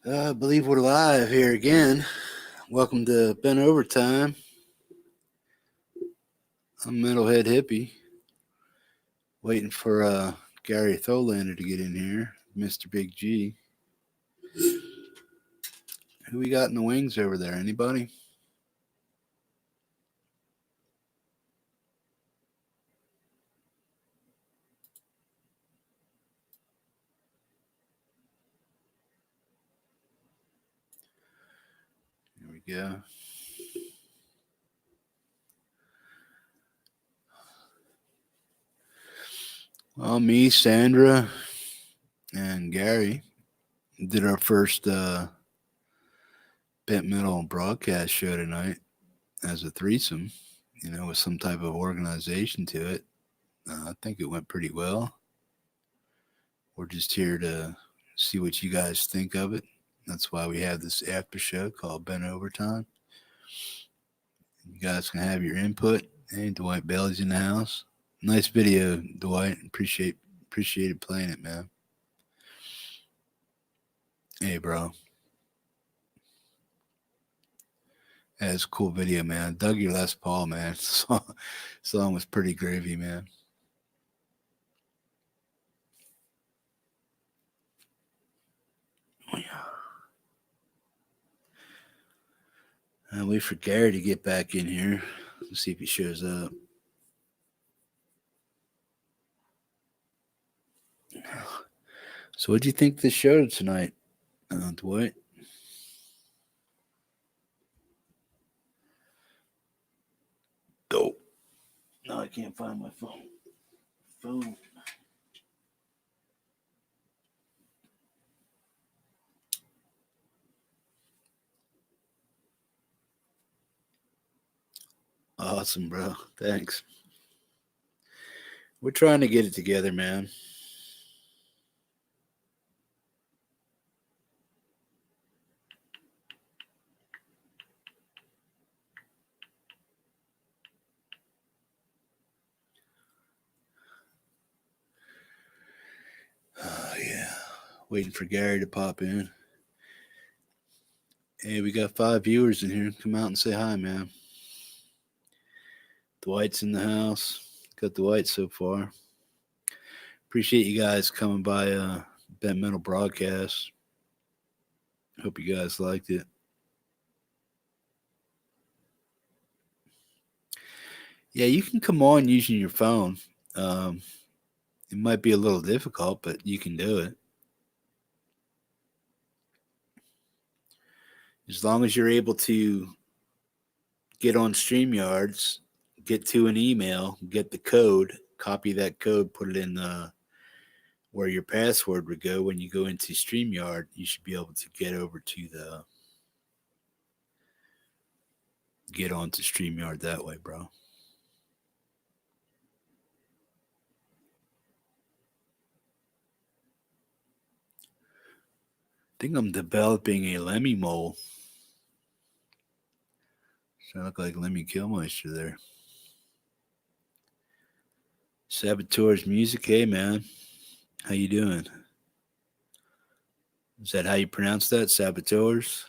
I believe we're live here again. Welcome to Ben Overtime. I'm Metalhead Hippie. Waiting for Gary Tholander to get in here, Mr. Big G. Who we got in the wings over there? Anybody? Here we go. Well, me, Sandra, and Gary did our first Bent Metal broadcast show tonight as a threesome, with some type of organization to it. I think it went pretty well. We're just here to see what you guys think of it. That's why we have this after show called Ben Overtime. You guys can have your input. Hey, Dwight Bailey's in the house. Nice video, Dwight. Appreciated playing it, man. Hey, bro. That's a cool video, man. Dug your Les Paul, man. Song was pretty groovy, man. Wait for Gary to get back in here. Let's see if he shows up. So, what do you think of the show tonight, Dwight? Dope. No, I can't find my phone. Awesome, bro. Thanks. We're trying to get it together, man. Yeah. Waiting for Gary to pop in. Hey, we got 5 viewers in here. Come out and say hi, man. Dwight's in the house. Got Dwight so far. Appreciate you guys coming by Bent Metal Broadcast. Hope you guys liked it. Yeah, you can come on using your phone. It might be a little difficult, but you can do it. As long as you're able to get on StreamYards, get to an email, get the code, copy that code, put it in where your password would go when you go into StreamYard, you should be able to get over to get onto StreamYard that way, bro. I think I'm developing a Lemmy mole. So I look like Lemmy Kilmeister there. Saboteur's music, hey man, how you doing? Is that how you pronounce that, Saboteurs?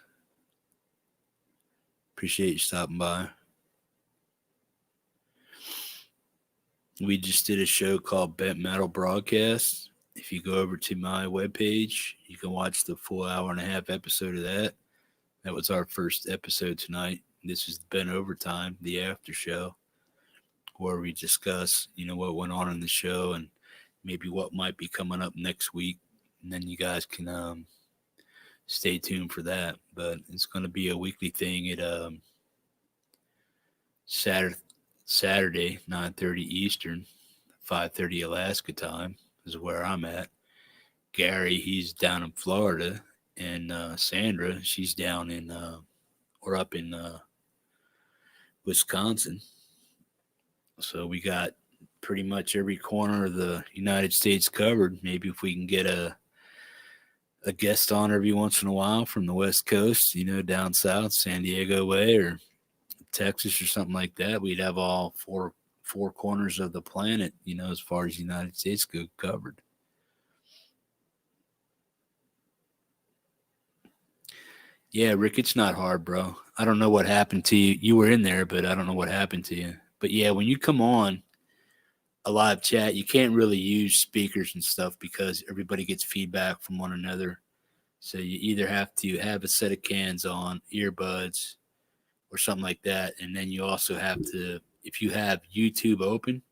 Appreciate you stopping by. We just did a show called Bent Metal Broadcast. If you go over to my webpage, you can watch the full hour-and-a-half episode of that. That was our first episode tonight. This is Bent Overtime, the after show, where we discuss, what went on in the show and maybe what might be coming up next week. And then you guys can stay tuned for that. But it's going to be a weekly thing at Saturday, 9:30 Eastern, 5:30 Alaska time is where I'm at. Gary, he's down in Florida, and Sandra, she's down in or up in Wisconsin. So we got pretty much every corner of the United States covered. Maybe if we can get a guest on every once in a while from the West Coast, down south, San Diego way, or Texas or something like that, we'd have all four corners of the planet, as far as the United States go, covered. Yeah, Rick, it's not hard, bro. I don't know what happened to you. You were in there, but I don't know what happened to you. But yeah, when you come on a live chat, you can't really use speakers and stuff because everybody gets feedback from one another. So you either have to have a set of cans on, earbuds, or something like that. And then you also have to, if you have YouTube open,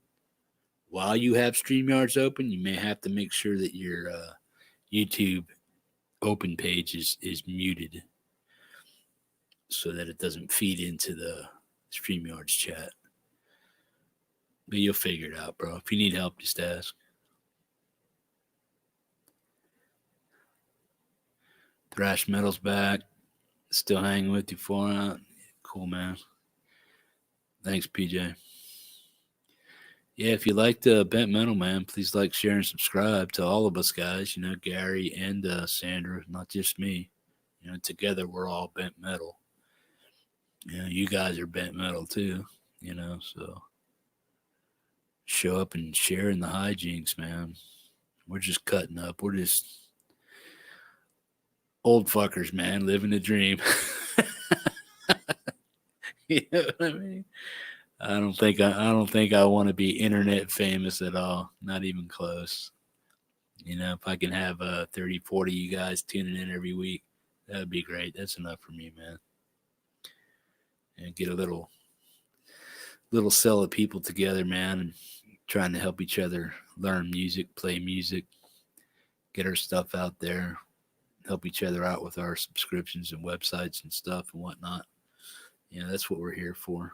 while you have StreamYards open, you may have to make sure that your YouTube open page is muted so that it doesn't feed into the StreamYards chat. But you'll figure it out, bro. If you need help, just ask. Thrash Metal's back. Still hanging with you, Fallout. Cool, man. Thanks, PJ. Yeah, if you liked Bent Metal, man, please like, share, and subscribe to all of us guys. You know, Gary and Sandra, not just me. You know, together we're all Bent Metal. You know, you guys are Bent Metal too. You know, so show up and share in the hijinks, man. We're just cutting up. We're just old fuckers, man, living the dream. You know what I mean? I don't think I want to be internet famous at all. Not even close. You know, if I can have 30, 40 you guys tuning in every week, that would be great. That's enough for me, man. And get a little cell of people together, man, and trying to help each other learn music, play music, get our stuff out there, help each other out with our subscriptions and websites and stuff and whatnot. You know, that's what we're here for.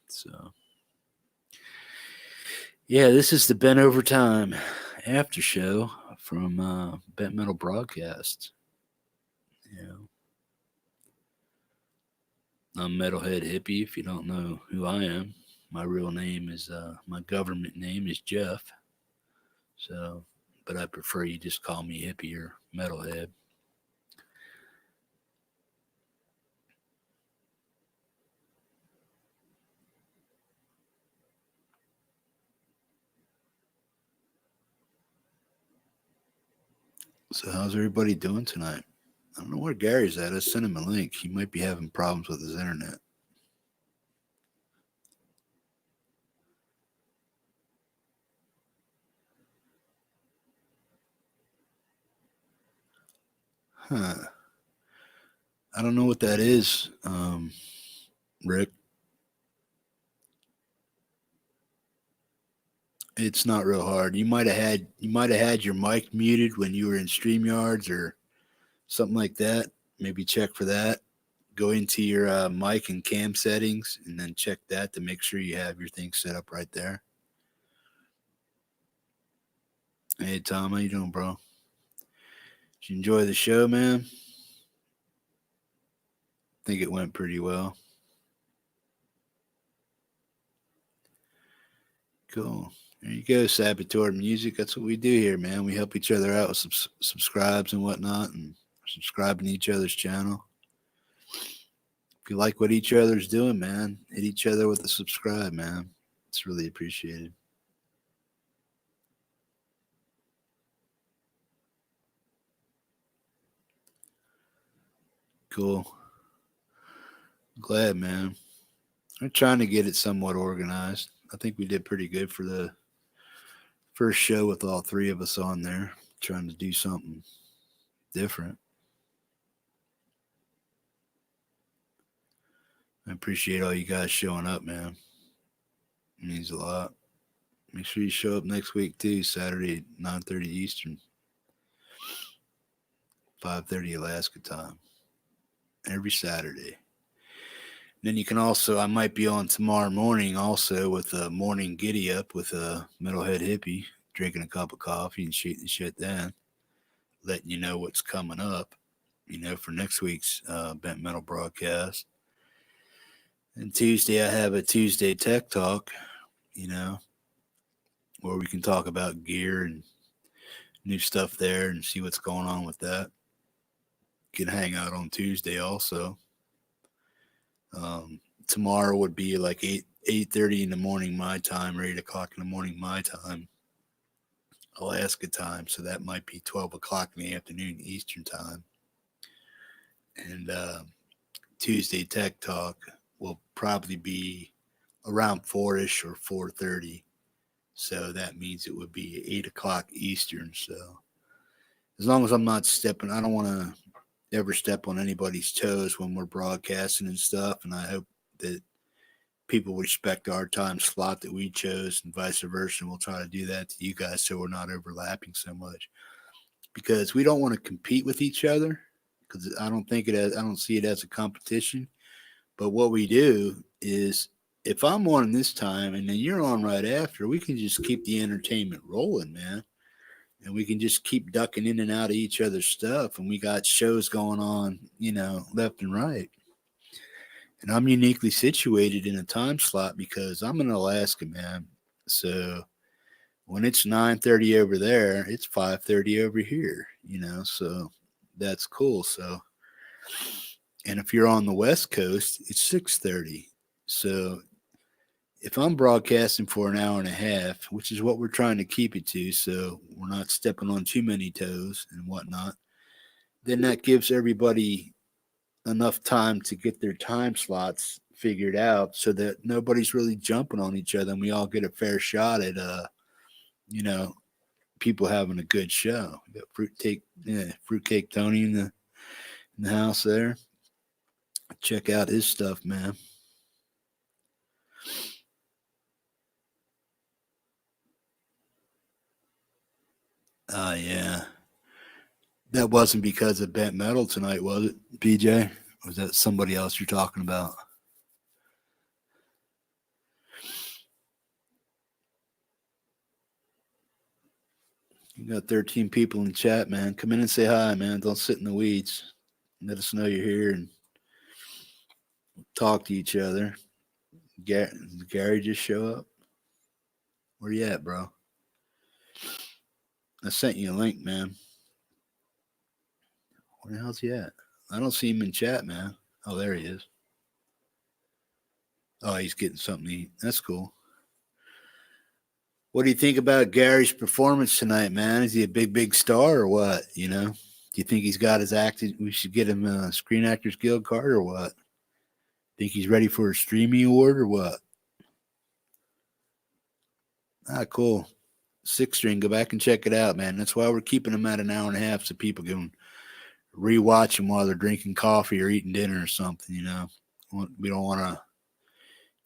So, yeah, this is the Bent Over Time after show from Bent Metal Broadcast. You know, I'm Metalhead Hippie. If you don't know who I am, my real name is my government name is Jeff. So, but I prefer you just call me Hippie or Metalhead. So, how's everybody doing tonight? I don't know where Gary's at. I sent him a link. He might be having problems with his internet. Huh. I don't know what that is, Rick. It's not real hard. You might have had your mic muted when you were in StreamYards or something like that. Maybe check for that. Go into your mic and cam settings and then check that to make sure you have your thing set up right there. Hey Tom, how you doing, bro? Did you enjoy the show, man? I think it went pretty well. Cool. There you go, Saboteur Music. That's what we do here, man. We help each other out with subscribes and whatnot and subscribing to each other's channel. If you like what each other's doing, man, hit each other with a subscribe, man. It's really appreciated. Cool. Glad, man. I'm trying to get it somewhat organized. I think we did pretty good for the first show with all three of us on there, trying to do something different. I appreciate all you guys showing up, man. It means a lot. Make sure you show up next week too, Saturday, 9:30 Eastern, 5:30 Alaska time. Every Saturday. Then you can also, I might be on tomorrow morning also with a morning giddy up with a Metalhead Hippie, drinking a cup of coffee and shooting the shit down, letting you know what's coming up, you know, for next week's Bent Metal broadcast. And Tuesday, I have a Tuesday Tech Talk, you know, where we can talk about gear and new stuff there and see what's going on with that. Can hang out on Tuesday also. Tomorrow would be like 8:30 in the morning my time, or 8 o'clock in the morning my time, Alaska time. So that might be 12 o'clock in the afternoon Eastern time. And Tuesday Tech Talk will probably be around 4-ish or 4:30. So that means it would be 8 o'clock Eastern. So as long as I'm not stepping, I don't want to ever step on anybody's toes when we're broadcasting and stuff. And I hope that people respect our time slot that we chose and vice versa. And we'll try to do that to you guys so we're not overlapping so much, because we don't want to compete with each other, because I don't see it as a competition. But what we do is, if I'm on this time and then you're on right after, we can just keep the entertainment rolling, man. And we can just keep ducking in and out of each other's stuff. And we got shows going on, left and right. And I'm uniquely situated in a time slot because I'm in Alaska, man. So when it's 9:30 over there, it's 5:30 over here, so that's cool. So, and if you're on the West Coast, it's 6:30. So if I'm broadcasting for an hour and a half, which is what we're trying to keep it to, so we're not stepping on too many toes and whatnot, then that gives everybody enough time to get their time slots figured out so that nobody's really jumping on each other and we all get a fair shot at, people having a good show. We got Fruitcake Tony in the house there. Check out his stuff, man. Yeah. That wasn't because of Bent Metal tonight, was it, PJ? Or was that somebody else you're talking about? You got 13 people in the chat, man. Come in and say hi, man. Don't sit in the weeds. Let us know you're here and talk to each other. Did Gary just show up? Where you at, bro? I sent you a link, man. Where the hell's he at? I don't see him in chat, man. Oh, there he is. Oh, he's getting something to eat. That's cool. What do you think about Gary's performance tonight, man? Is he a big star or what? Do you think he's got his acting? We should get him a Screen Actors Guild card or what? Think he's ready for a Streamy Award or what? Cool. 6 string. Go back and check it out, man. That's why we're keeping them at an hour and a half so people can rewatch them while they're drinking coffee or eating dinner or something. We don't want to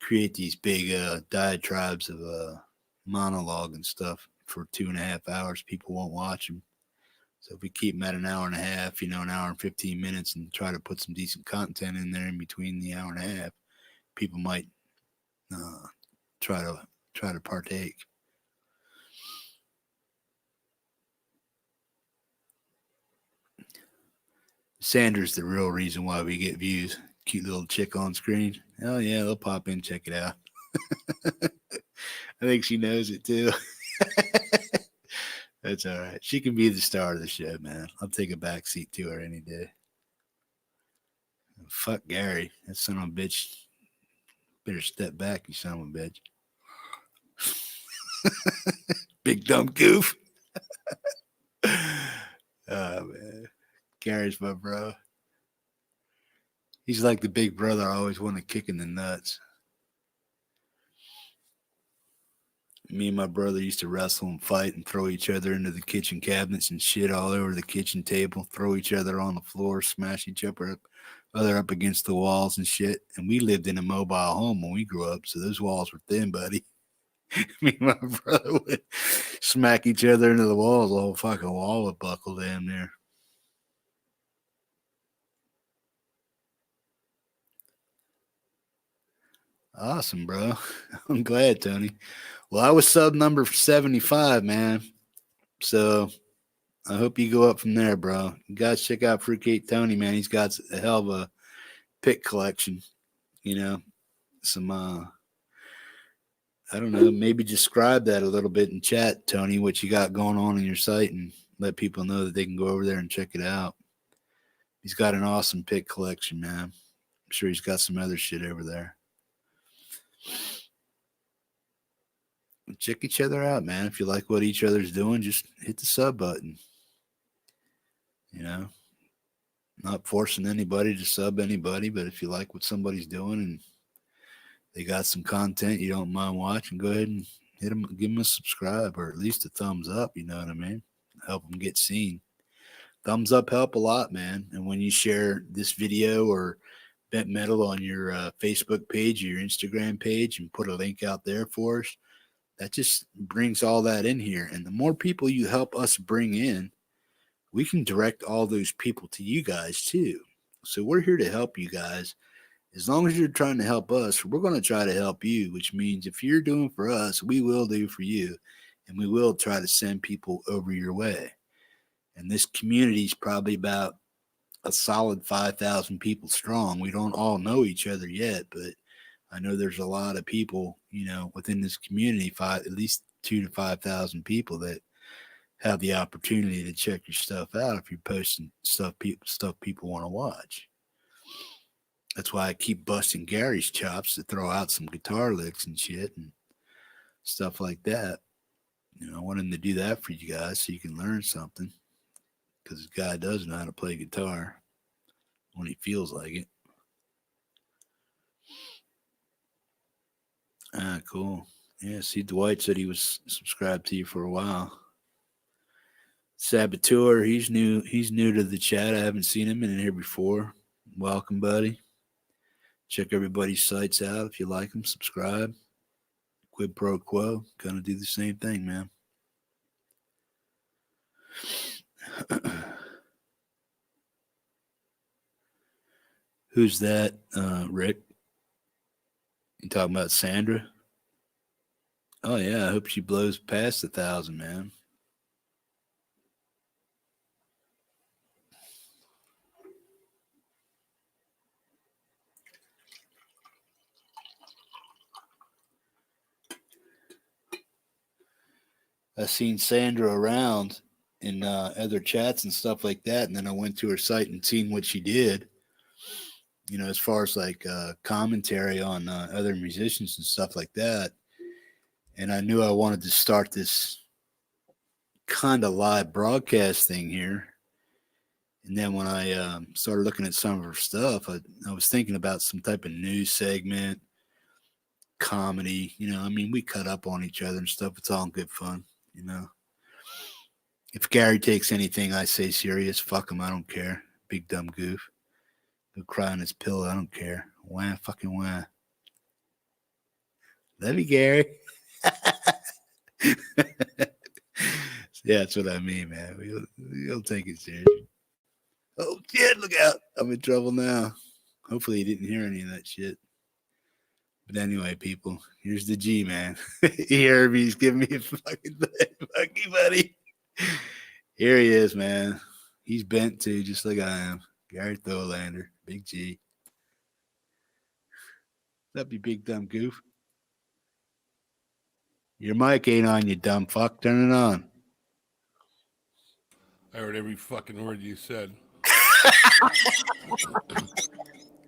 create these big diatribes of monologue and stuff for 2.5 hours. People won't watch them. So if we keep them at an hour and a half, an hour and 15 minutes, and try to put some decent content in there in between the hour and a half, people might try to partake. Sanders, the real reason why we get views. Cute little chick on screen. Oh yeah, they'll pop in, check it out. I think she knows it too. That's all right. She can be the star of the show, man. I'll take a back seat to her any day. Fuck Gary. That son of a bitch. Better step back, you son of a bitch. Big dumb goof. Oh, man. Gary's my bro. He's like the big brother I always want to kick in the nuts. Me and my brother used to wrestle and fight and throw each other into the kitchen cabinets and shit all over the kitchen table, throw each other on the floor, smash each other up against the walls and shit. And we lived in a mobile home when we grew up, so those walls were thin, buddy. Me and my brother would smack each other into the walls. The whole fucking wall would buckle damn near. Awesome, bro. I'm glad, Tony. Well, I was sub number 75, man. So I hope you go up from there, bro. You guys check out Fruitcake Tony, man. He's got a hell of a pick collection. Some I don't know, maybe describe that a little bit in chat, Tony, what you got going on your site, and let people know that they can go over there and check it out. He's got an awesome pick collection, man. I'm sure he's got some other shit over there. Check each other out, man. If you like what each other's doing, just hit the sub button. Not forcing anybody to sub anybody, but if you like what somebody's doing and they got some content you don't mind watching, go ahead and hit them, give them a subscribe or at least a thumbs up. You know what I mean? Help them get seen. Thumbs up help a lot, man. And when you share this video or Bent Metal on your Facebook page or your Instagram page and put a link out there for us, that just brings all that in here. And the more people you help us bring in, we can direct all those people to you guys too. So we're here to help you guys. As long as you're trying to help us, we're going to try to help you, which means if you're doing for us, we will do for you. And we will try to send people over your way. And this community is probably about a solid 5,000 people strong. We don't all know each other yet, but I know there's a lot of people, you know, within this community, at least 2,000 to 5,000 people that have the opportunity to check your stuff out if you're posting stuff people want to watch. That's why I keep busting Gary's chops to throw out some guitar licks and shit and stuff like that. You know, I want him to do that for you guys so you can learn something. Because this guy does know how to play guitar when he feels like it. Ah, cool. Yeah, see, Dwight said he was subscribed to you for a while. Saboteur, he's new to the chat. I haven't seen him in here before. Welcome, buddy. Check everybody's sites out. If you like them, subscribe. Quid pro quo. Gonna do the same thing, man. Who's that, Rick? You talking about Sandra? Oh, yeah. I hope she blows past 1,000, man. I've seen Sandra around in other chats and stuff like that, and then I went to her site and seen what she did. You know, as far as like commentary on other musicians and stuff like that. And I knew I wanted to start this kind of live broadcast thing here. And then when I started looking at some of her stuff, I was thinking about some type of news segment, comedy. You know, I mean, we cut up on each other and stuff. It's all good fun, you know. If Gary takes anything I say serious, fuck him. I don't care. Big dumb goof. He'll cry on his pillow. I don't care. Wah, fucking wah. Love you, Gary. Yeah, that's what I mean, man. We'll take it serious. Oh, shit, look out. I'm in trouble now. Hopefully you didn't hear any of that shit. But anyway, people, here's the G, man. He's giving me a fucking fuck you, buddy. Here he is, man. He's bent too, just like I am. Gary Tholander, Big G. What's up, you big dumb goof? Your mic ain't on, you dumb fuck. Turn it on. I heard every fucking word you said.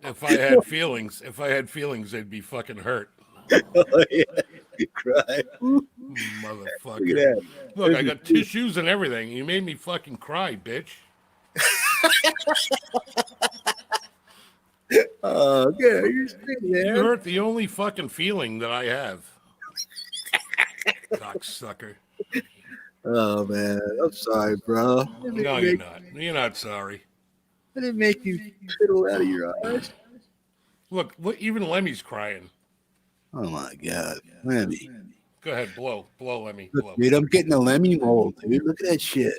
If I had feelings, they'd be fucking hurt. Oh, yeah. You cry. Motherfucker. Look, I got tissues and everything. You made me fucking cry, bitch. Oh, okay. You hurt the only fucking feeling that I have. Cocksucker. Oh, man. I'm sorry, bro. No, you're not. You're not sorry. I didn't make you fiddle out of your eyes. Look, even Lemmy's crying. Oh, my God. Lemmy. Go ahead, blow, Lemmy. Look, Blow. dude, I'm getting a Lemmy mold, dude. Look at that shit.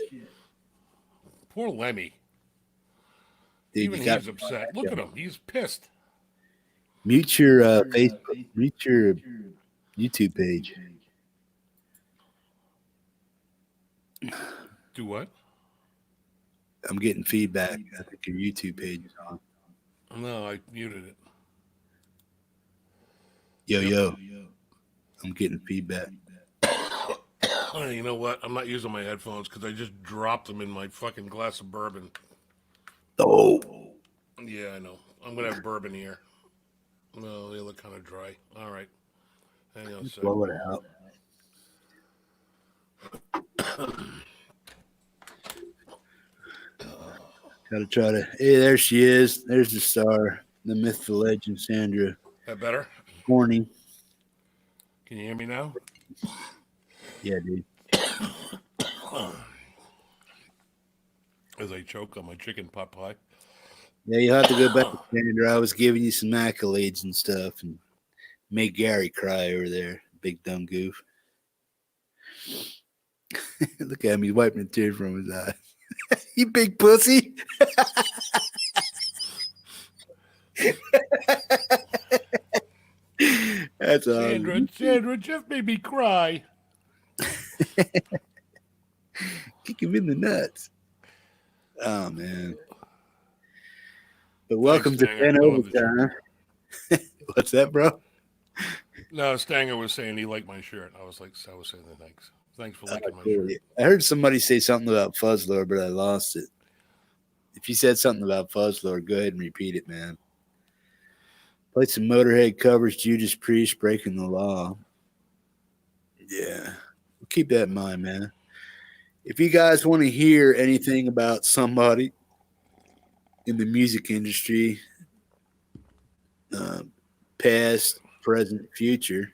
Poor Lemmy. Dude, even he's upset. Look at him. He's pissed. Mute your Facebook. Mute your YouTube page. Do what? I'm getting feedback. I think your YouTube page is on. No, I muted it. Yo. I'm getting feedback. Oh, you know what? I'm not using my headphones because I just dropped them in my fucking glass of bourbon. Oh. Yeah, I know. I'm going to have bourbon here. No, they look kind of dry. All right. Hang on a second. Blow it out. Gotta try to. Hey, there she is. There's the star, the myth, the legend, Sandra That better? Corny. Can you hear me now? Yeah, dude. As I choke on my chicken pot pie. Yeah, you'll have to go back to Sandra. I was giving you some accolades and stuff, and made Gary cry over there. Big dumb goof. Look at him. He's wiping a tear from his eye. You big pussy. That's awesome. Sandra, Jeff made me cry. Kick him in the nuts. Oh, man. But welcome to Stanger. 10 Overtime. What's that, bro? No, Stanger was saying he liked my shirt. I was saying thanks. Thanks for liking my Cool. shirt. I heard somebody say something about Fuzzlord, but I lost it. If you said something about Fuzzlord, go ahead and repeat it, man. Play some Motorhead covers, Judas Priest, Breaking the Law. Yeah. Keep that in mind, man. If you guys want to hear anything about somebody in the music industry, past, present, future,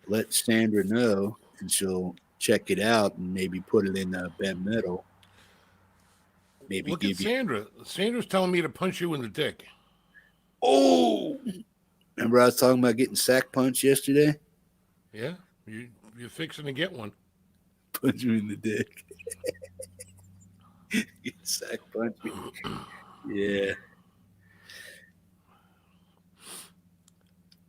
let Sandra know, and she'll check it out and maybe put it in bent metal. Maybe Look give at Sandra. Sandra's telling me to punch you in the dick. Oh, remember I was talking about getting sack punched yesterday? Yeah, you're fixing to get one. Punch me in the dick. Get sack punch me. Yeah.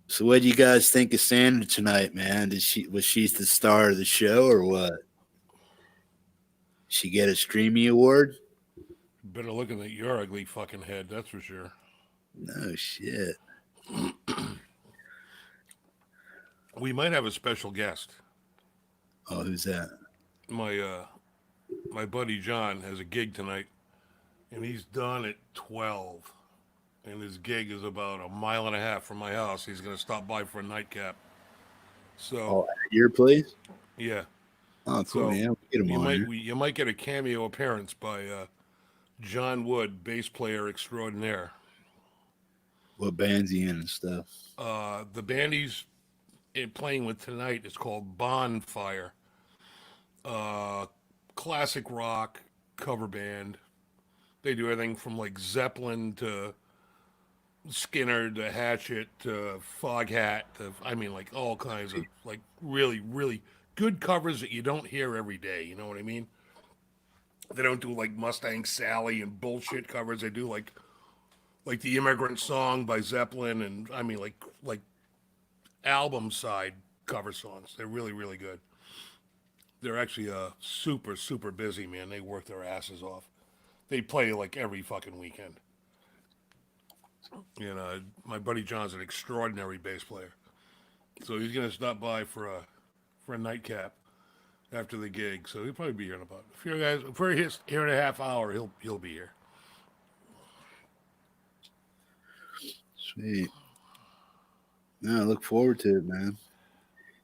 So what do you guys think of Sandra tonight, man? Was she the star of the show or what? She get a Streamy Award? Better looking at your ugly fucking head, that's for sure. No shit. We might have a special guest. Oh, who's that? My buddy John has a gig tonight, and he's done at 12. And his gig is about a mile and a half from my house. He's going to stop by for a nightcap. So, at your place? Yeah. Oh, cool. So, yeah, we'll get him you might get a cameo appearance by John Wood, bass player extraordinaire. What band's he in and stuff? The band he's playing with tonight is called Bonfire. Classic rock cover band. They do everything from like Zeppelin to Skinner to Hatchet to Foghat to, like all kinds of like really, really good covers that you don't hear every day. You know what I mean? They don't do like Mustang Sally and bullshit covers. They do like the Immigrant Song by Zeppelin and like album side cover songs. They're really, really good. They're actually super, super busy, man. They work their asses off. They play like every fucking weekend. You know, my buddy John's an extraordinary bass player, so he's gonna stop by for a nightcap after the gig. So he'll probably be here in about for here in a half hour. He'll be here. Sweet. No, I look forward to it, man.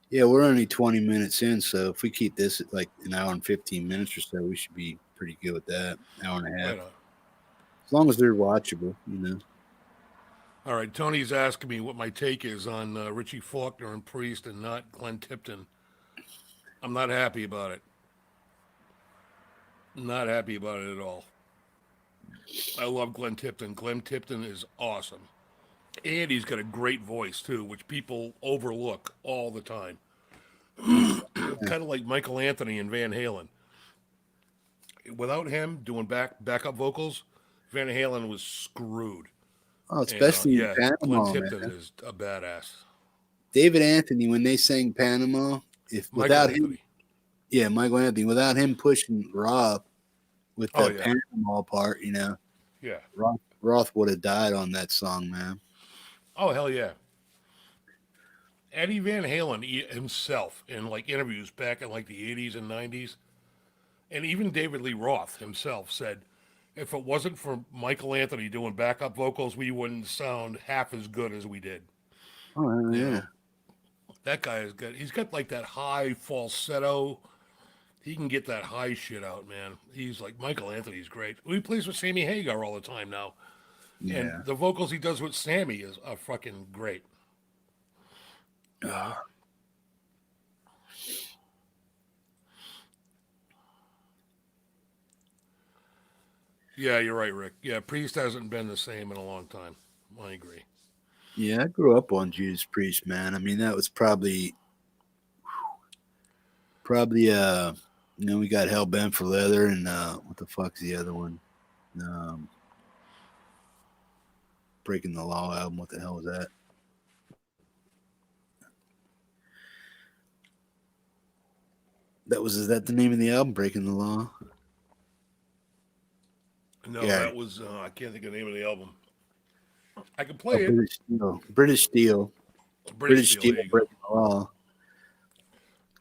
Yeah, we're only 20 minutes in, so if we keep this at like an hour and 15 minutes or so, we should be pretty good with that. Hour and a half. Right, as long as they're watchable, you know. All right, Tony's asking me what my take is on Richie Faulkner and Priest and not Glenn Tipton. I'm not happy about it. Not happy about it at all. I love Glenn Tipton. Glenn Tipton is awesome. And he's got a great voice, too, which people overlook all the time. Kind of like Michael Anthony and Van Halen. Without him doing backup vocals, Van Halen was screwed. Oh, especially in Panama, Glenn Tipton is a badass. David Anthony, when they sang Panama, without him, Michael Anthony, without him pushing Roth with the Panama part, you know, Roth would have died on that song, man. Oh, hell yeah. Eddie Van Halen himself in like interviews back in like the 80s and 90s, and even David Lee Roth himself said, if it wasn't for Michael Anthony doing backup vocals, we wouldn't sound half as good as we did. Oh, yeah. That guy is good. He's got like that high falsetto He can get that high shit out, man. He's like Michael Anthony's great. He plays with Sammy Hagar all the time now, and Yeah. the vocals he does with Sammy is fucking great. You know. Yeah, you're right, Rick. Yeah, Priest hasn't been the same in a long time. I agree. Yeah, I grew up on Judas Priest, man. I mean, that was probably we got Hell Bent for Leather and what the fuck's the other one? Um Breaking the Law album. What the hell was that? Is that the name of the album? Breaking the Law? No, Yeah. that was I can't think of the name of the album. I can Oh, play it. British Steel. British Steel. There you go. Breaking the Law.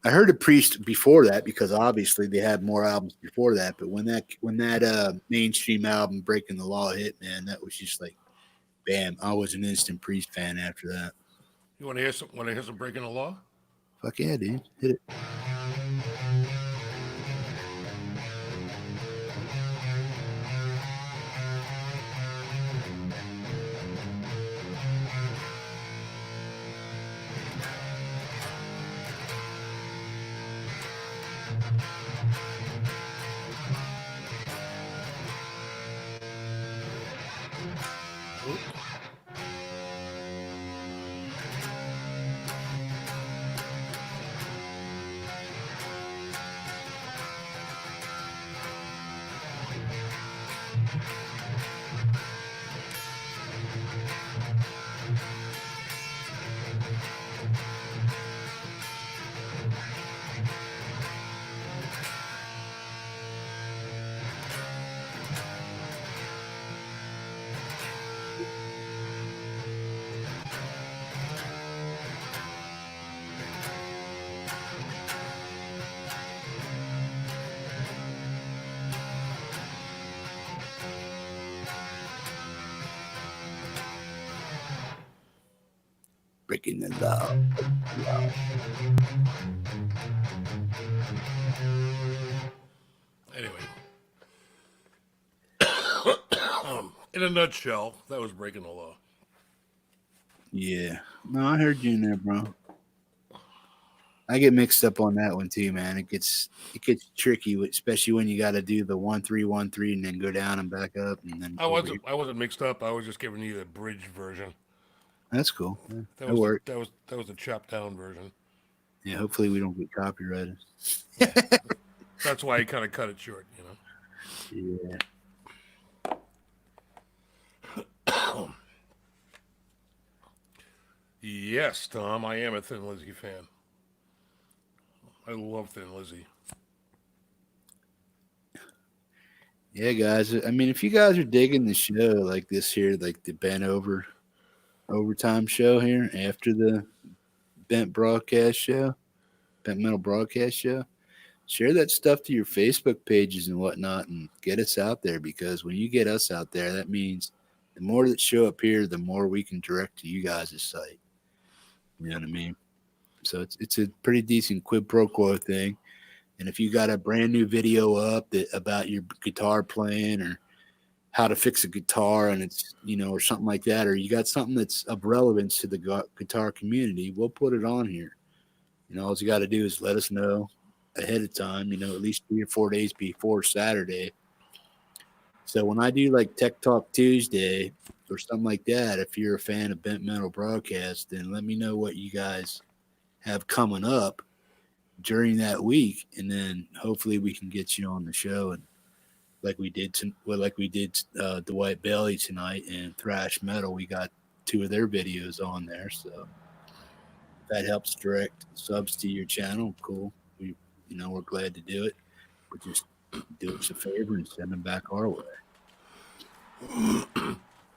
I heard of Priest before that because obviously they had more albums before that. But when that mainstream album Breaking the Law hit, man, that was just like, bam! I was an instant Priest fan after that. You want to hear some? Want to hear some Breaking the Law? Fuck yeah, dude, hit it. Breaking the Law. Anyway, in a nutshell, that was Breaking the Law. Yeah, no, I heard you in there, bro. I get mixed up on that one too, man. It gets tricky, especially when you got to do the 1-3-1-3 and then go down and back up and then. I wasn't mixed up. I was just giving you the bridge version. That's cool. Yeah, That that was worked. that was the chopped down version. Yeah, hopefully we don't get copyrighted. That's why I kind of cut it short, you know. Yeah. Yes, Tom, I am a Thin Lizzy fan. I love Thin Lizzy. Yeah, guys. I mean, if you guys are digging the show like this here, like the overtime show here after the Bent Metal broadcast show, share that stuff to your Facebook pages and whatnot and get us out there, because when you get us out there, that means the more that show up here, the more we can direct to you guys' site. You know what I mean? So it's a pretty decent quid pro quo thing. And if you got a brand new video up about your guitar playing or how to fix a guitar and it's, or something like that, or you got something that's of relevance to the guitar community, we'll put it on here. All you got to do is let us know ahead of time, at least 3 or 4 days before Saturday. So when I do like Tech Talk Tuesday or something like that, if you're a fan of Bent Metal Broadcast, then let me know what you guys have coming up during that week, and then hopefully we can get you on the show. And like we did Dwight Bailey tonight and Thrash Metal, we got 2 of their videos on there. So if that helps direct subs to your channel, cool. We're glad to do it. But just do us a favor and send them back our way.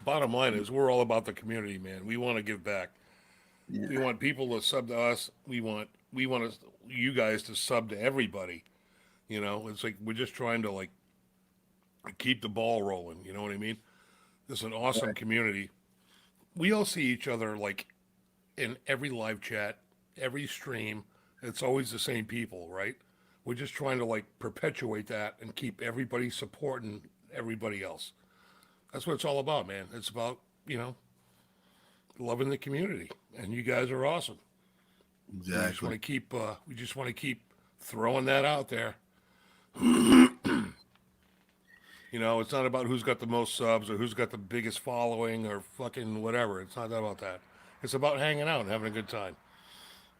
Bottom line is, we're all about the community, man. We want to give back. Yeah. We want people to sub to us. We want you guys to sub to everybody. It's like we're just trying to keep the ball rolling. You know what I mean? This is an awesome community. We all see each other in every live chat, every stream. It's always the same people, right? We're just trying to like perpetuate that and keep everybody supporting everybody else. That's what it's all about, man. It's about, loving the community, and you guys are awesome. Exactly. We just want to keep throwing that out there. It's not about who's got the most subs or who's got the biggest following or fucking whatever. It's not about that. It's about hanging out and having a good time.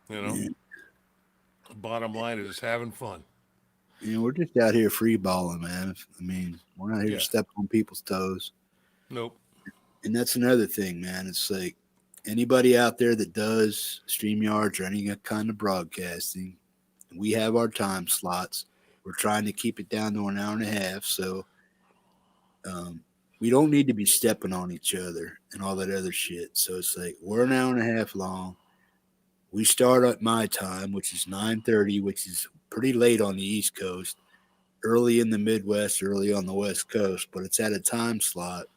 You know, Yeah. bottom line is just having fun. We're just out here free balling, man. We're not here to Yeah. step on people's toes. Nope. And that's another thing, man. It's like anybody out there that does StreamYards or any kind of broadcasting, we have our time slots. We're trying to keep it down to an hour and a half. So we don't need to be stepping on each other and all that other shit. So it's like we're an hour and a half long. We start at my time, which is 9:30, which is pretty late on the East Coast, early in the Midwest, early on the West Coast, but it's at a time slot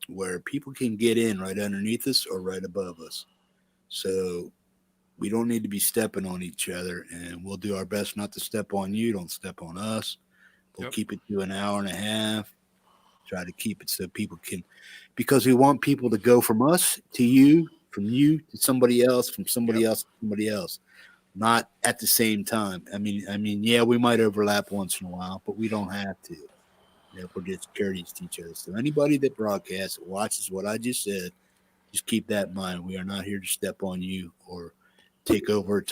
where people can get in right underneath us or right above us. So we don't need to be stepping on each other, and we'll do our best not to step on you. Don't step on us. We'll Yep. keep it to an hour and a half. Try to keep it so people can, because we want people to go from us to you, from you to somebody else, from somebody Yep. else to somebody else, not at the same time. Yeah, we might overlap once in a while, but we don't have to. We're just courteous to each other. So anybody that broadcasts, watches what I just said, just keep that in mind. We are not here to step on you or take over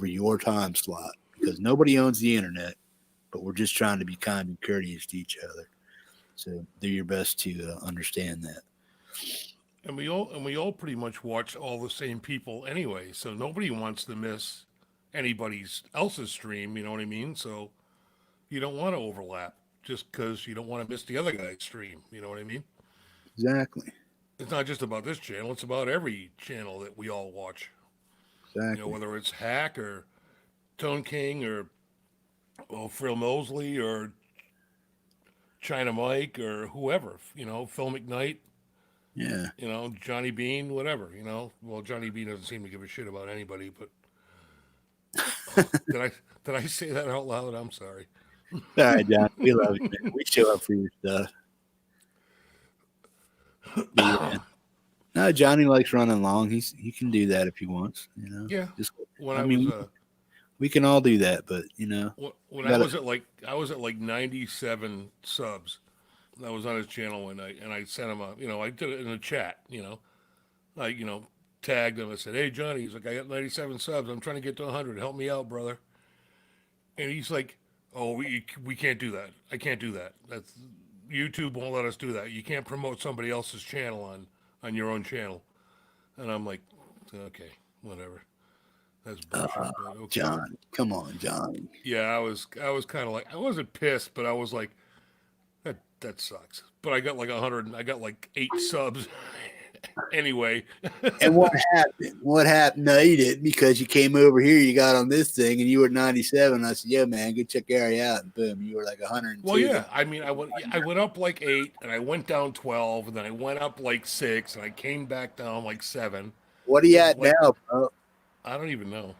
your time slot, because nobody owns the internet, but we're just trying to be kind and courteous to each other. So do your best to understand that. And we all pretty much watch all the same people anyway, so nobody wants to miss anybody's else's stream. You know what I mean? So you don't want to overlap just because you don't want to miss the other guy's stream. You know what I mean? Exactly. It's not just about this channel; it's about every channel that we all watch. Exactly. Whether it's Hack or Tone King or Frill Mosley or China Mike or whoever. Phil McKnight. Yeah. Johnny Bean, whatever. Well, Johnny Bean doesn't seem to give a shit about anybody. But did I say that out loud? I'm sorry. All right, John. We love you, man. We show up for your stuff. But yeah. No, Johnny likes running long. He can do that if he wants. Yeah. Just When I I mean, was we can all do that, but when gotta, I was at like 97 subs. I was on his channel one night, and I sent him I did it in a chat. I tagged him. I said, "Hey Johnny," he's like, "I got 97 subs. I'm trying to get to 100. Help me out, brother." And he's like, "Oh, we can't do that. I can't do that. That's YouTube won't let us do that. You can't promote somebody else's channel on your own channel." And I'm like, "Okay, whatever. That's bullshit." But okay. John, come on, Johnny. Yeah, I was kind of like, I wasn't pissed, but I was like, that sucks. But I got like 100. I got like 8 subs anyway. And what happened? What happened? No, you didn't, because you came over here, you got on this thing, and you were 97. I said, "Yeah, man, go check Gary out." And boom, you were like 102. Well, yeah. I mean, I went up like 8, and I went down 12, and then I went up like 6, and I came back down like 7. What are you at Like, now, bro? I don't even know.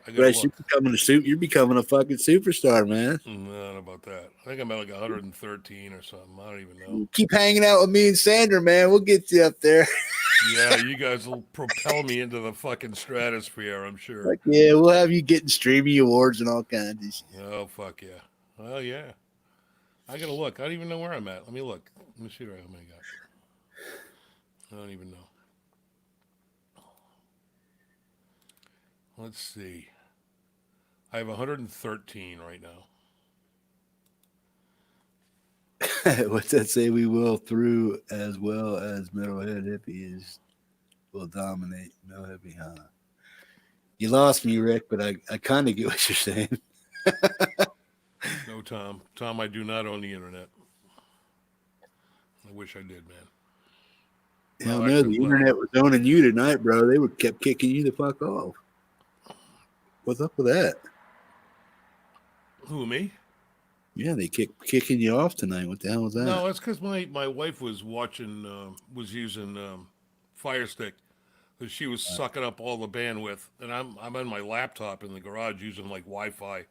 I gotta Bryce, look. you're becoming a fucking superstar, man. I don't know about that. I think I'm at like 113 or something. I don't even know. Keep hanging out with me and Sandra, man. We'll get you up there. Yeah, you guys will propel me into the fucking stratosphere, I'm sure. Like, yeah, we'll have you getting streaming awards and all kinds of shit. Oh, fuck yeah. Well, yeah. I gotta look. I don't even know where I'm at. Let me look. Let me see how many I got. I don't even know. Let's see. I have 113 right now. What's that say? We will through as well as Metalhead Hippie will dominate Metal Hippie, huh? You lost me, Rick, but I kind of get what you're saying. No, Tom. Tom, I do not own the internet. I wish I did, man. Hell no, the internet was owning you tonight, bro. They kept kicking you the fuck off. What's up with that? Who, me? Yeah, they kept kicking you off tonight. What the hell was that? No, it's because my wife was was using Fire Stick. She was sucking up all the bandwidth, and I'm on my laptop in the garage using like Wi-Fi,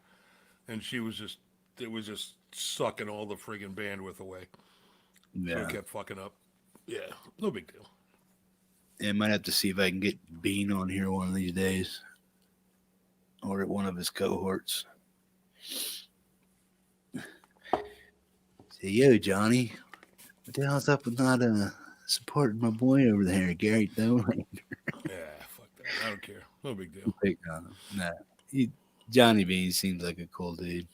and it was just sucking all the friggin' bandwidth away. So Yeah. it kept fucking up. Yeah, no big deal. I might have to see if I can get Bean on here one of these days, or at one of his cohorts. Say, yo, Johnny, what the hell's up with not supporting my boy over there, Gary Dolan? Yeah, fuck that. I don't care. No big deal. Nah, Johnny Bean seems like a cool dude.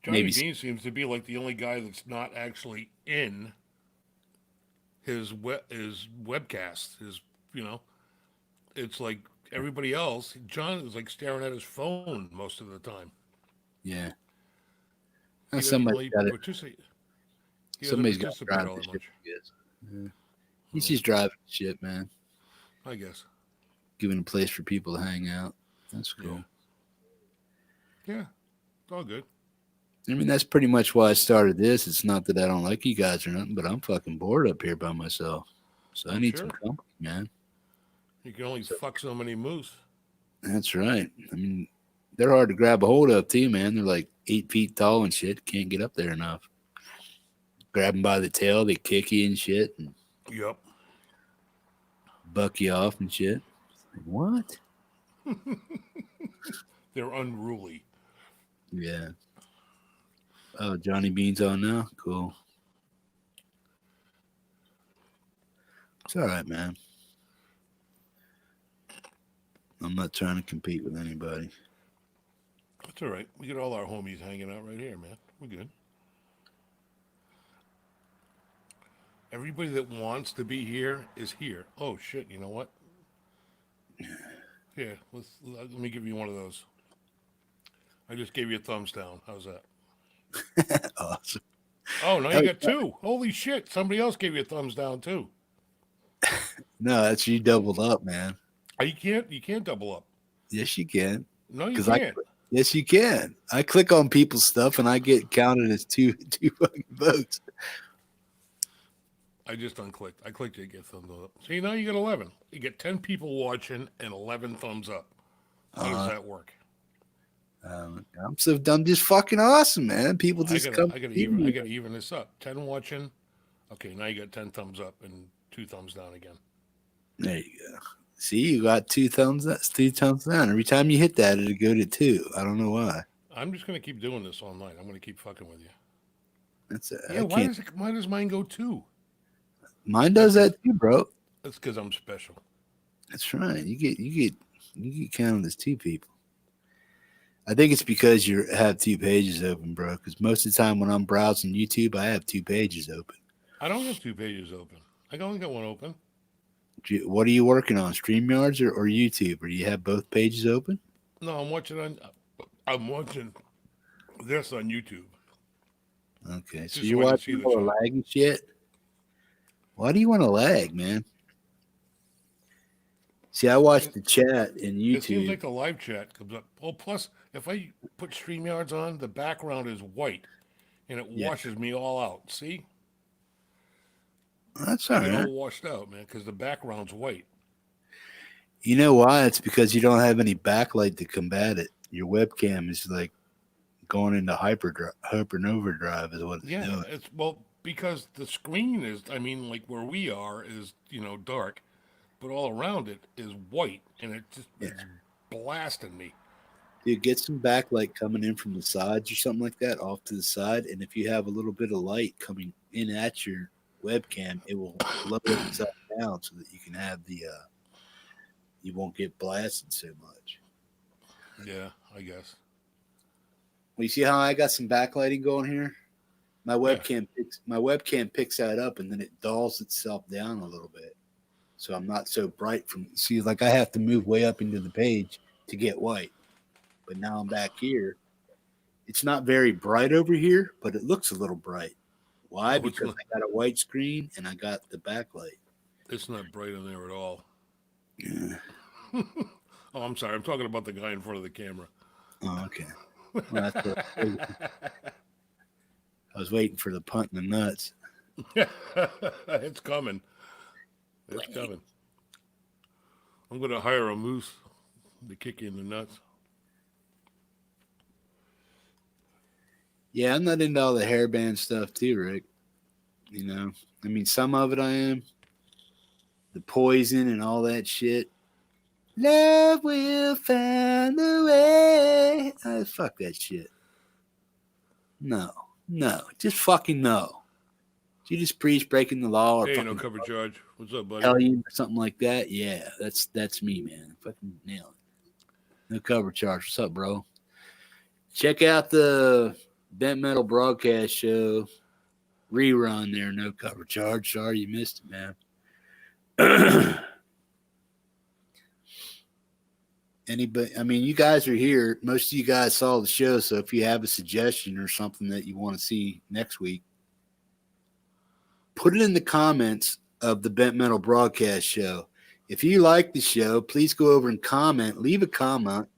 Johnny Maybe Bean seems to be like the only guy that's not actually in his webcast. It's like everybody else. John is like staring at his phone most of the time. yeah. He doesn't Somebody's really got it. participate. He doesn't Somebody's got to participate drive all the that ship, much. I guess. Yeah. He's just driving the ship, man. I guess. Giving a place for people to hang out. That's cool. Yeah, it's all good. I mean, that's pretty much why I started this. It's not that I don't like you guys or nothing, but I'm fucking bored up here by myself. So I need some company, man. You can only fuck so many moose. That's right. I mean, they're hard to grab a hold of too, man. They're like 8 feet tall and shit. Can't get up there enough. Grab them by the tail, they kick you and shit, and Yep. buck you off and shit. Like, what? They're unruly. Yeah. Oh, Johnny Bean's on now? Cool. It's all right, man. I'm not trying to compete with anybody. That's all right. We get all our homies hanging out right here, man. We're good. Everybody that wants to be here is here. Oh shit! You know what? Here, let me give you one of those. I just gave you a thumbs down. How's that? Awesome. Oh, now you got two. Holy shit! Somebody else gave you a thumbs down too. No, that's you doubled up, man. You can't double up. Yes, you can. No, you can't. Yes, you can. I click on people's stuff and I get counted as two fucking votes. I just unclicked. I clicked it to get thumbs up. See, now you get 11. You get 10 people watching and 11 thumbs up. How does that work? I'm just fucking awesome, man. People just I gotta even this up. 10 watching. Okay, now you got 10 thumbs up and 2 thumbs down again. There you go. See, you got 2 thumbs up, 2 thumbs down. Every time you hit that, it'll go to 2. I don't know why. I'm just gonna keep doing this all night. I'm gonna keep fucking with you. That's it. Yeah, why does mine go 2? Mine does that too, bro. That's because I'm special. That's right. You get counted as 2 people. I think it's because you have 2 pages open, bro. Because most of the time when I'm browsing YouTube, I have 2 pages open. I don't have 2 pages open. I only got one open. What are you working on, StreamYards or YouTube? Or do you have both pages open? No, I'm watching this on YouTube. Okay, so you're watching all the laggy shit? Why do you want to lag, man? See, I watched the chat in YouTube. It seems like the live chat comes up. Well, plus, if I put StreamYards on, the background is white, and it washes me all out. See? That's all right. I get all washed out, man, because the background's white. You know why? It's because you don't have any backlight to combat it. Your webcam is like going into hypernova drive is what it's doing. Because the screen is, like where we are is, dark, but all around it is white, and it's blasting me. Dude, get some backlight coming in from the sides or something like that off to the side, and if you have a little bit of light coming in at your webcam, it will lower it upside down so that you can have you won't get blasted so much. Yeah, I guess. Well, you see how I got some backlighting going here? My webcam picks that up, and then it dulls itself down a little bit, so I'm not so bright like I have to move way up into the page to get white, but now I'm back here. It's not very bright over here, but it looks a little bright. Why? Because I got a white screen and I got the backlight. It's not bright in there at all. Yeah. Oh, I'm sorry. I'm talking about the guy in front of the camera. Oh, okay. Well, I was waiting for the punt in the nuts. It's coming. It's coming. I'm going to hire a moose to kick you in the nuts. Yeah, I'm not into all the hairband stuff too, Rick. I mean, some of it I am. The Poison and all that shit. Love will find a way. Fuck that shit. No, just fucking no. You just preach breaking the law or Hey, no fucking cover charge. What's up, buddy? hellion or something like that. Yeah, that's me, man. Fucking nail it. No cover charge. What's up, bro? Check out the Bent Metal Broadcast Show rerun there. No cover charge. Sorry you missed it, man. Anybody? I mean, you guys are here. Most of you guys saw the show, so if you have a suggestion or something that you want to see next week, put it in the comments of the Bent Metal Broadcast Show. If you like the show, please go over and comment. Leave a comment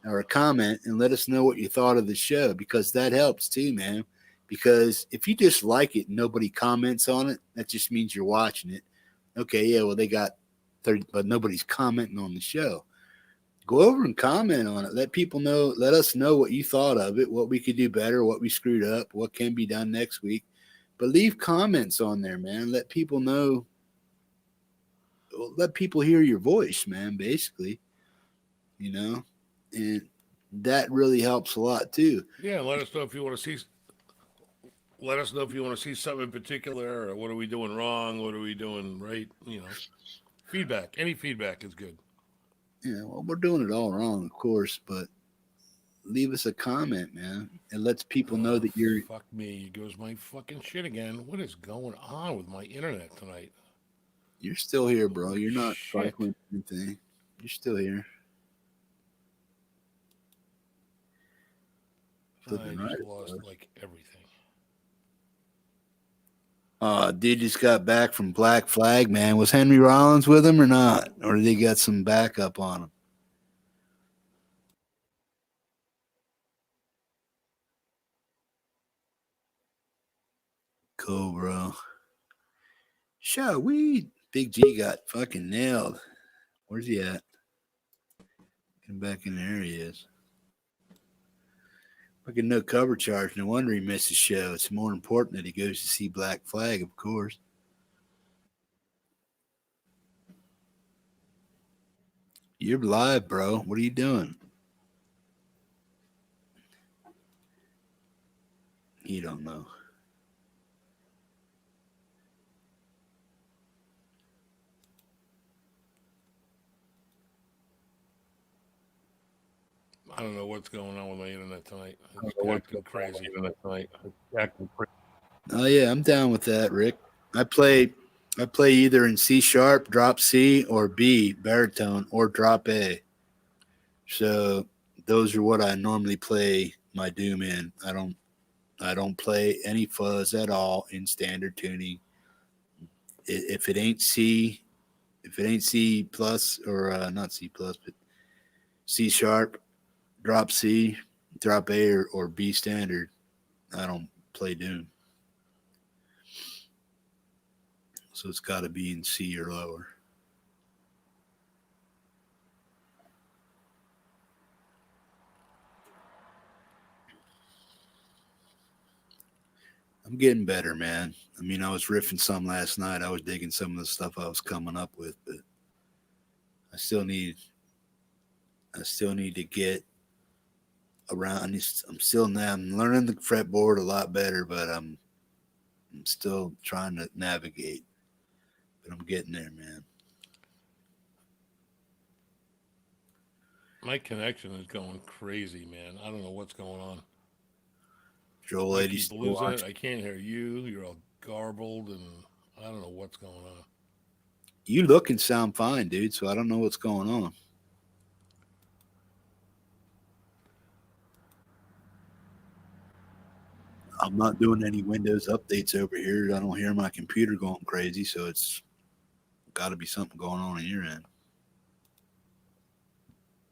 and let us know what you thought of the show, because that helps too, man. Because if you just like it and nobody comments on it, that just means you're watching it. Okay, yeah, well, they got 30, but nobody's commenting on the show. Go over and comment on it. Let people know. Let us know what you thought of it, what we could do better, what we screwed up, what can be done next week. But leave comments on there, man. Let people know. Let people hear your voice, man, basically. And that really helps a lot, too. Yeah, let us know if you want to see. Let us know if you want to see something in particular, or what are we doing wrong? What are we doing right? Feedback. Any feedback is good. Yeah, well, we're doing it all wrong, of course, but leave us a comment, man. It lets people know that you're. Fuck me. Goes my fucking shit again. What is going on with my internet tonight? You're still here, bro. You're not Shit. cycling anything. You're still here. I just lost like everything. Dude just got back from Black Flag, man. Was Henry Rollins with him or not? Or did he got some backup on him? Cool, bro. Shot weed. Big G got fucking nailed. Where's he at? Getting back in there, he is. Fucking no cover charge. No wonder he missed the show. It's more important that he goes to see Black Flag, of course. You're live, bro. What are you doing? You don't know. I don't know what's going on with my internet tonight. It's acting crazy. Oh yeah, I'm down with that, Rick. I play either in C sharp, drop C, or B, baritone, or drop A. So those are what I normally play my doom in. I don't play any fuzz at all in standard tuning. If it ain't C plus or not C plus, but C sharp, drop C, drop A, or B standard, I don't play doom. So it's got to be in C or lower. I'm getting better, man. I mean, I was riffing some last night. I was digging some of the stuff I was coming up with, but I still need to get around. I'm learning the fretboard a lot better, but I'm still trying to navigate. But I'm getting there, man. My connection is going crazy, man. I don't know what's going on. Joel I 80 keep losing it. I can't hear you. You're all garbled, and I don't know what's going on. You look and sound fine, dude. So I don't know what's going on. I'm not doing any Windows updates over here. I don't hear my computer going crazy, so it's got to be something going on your end.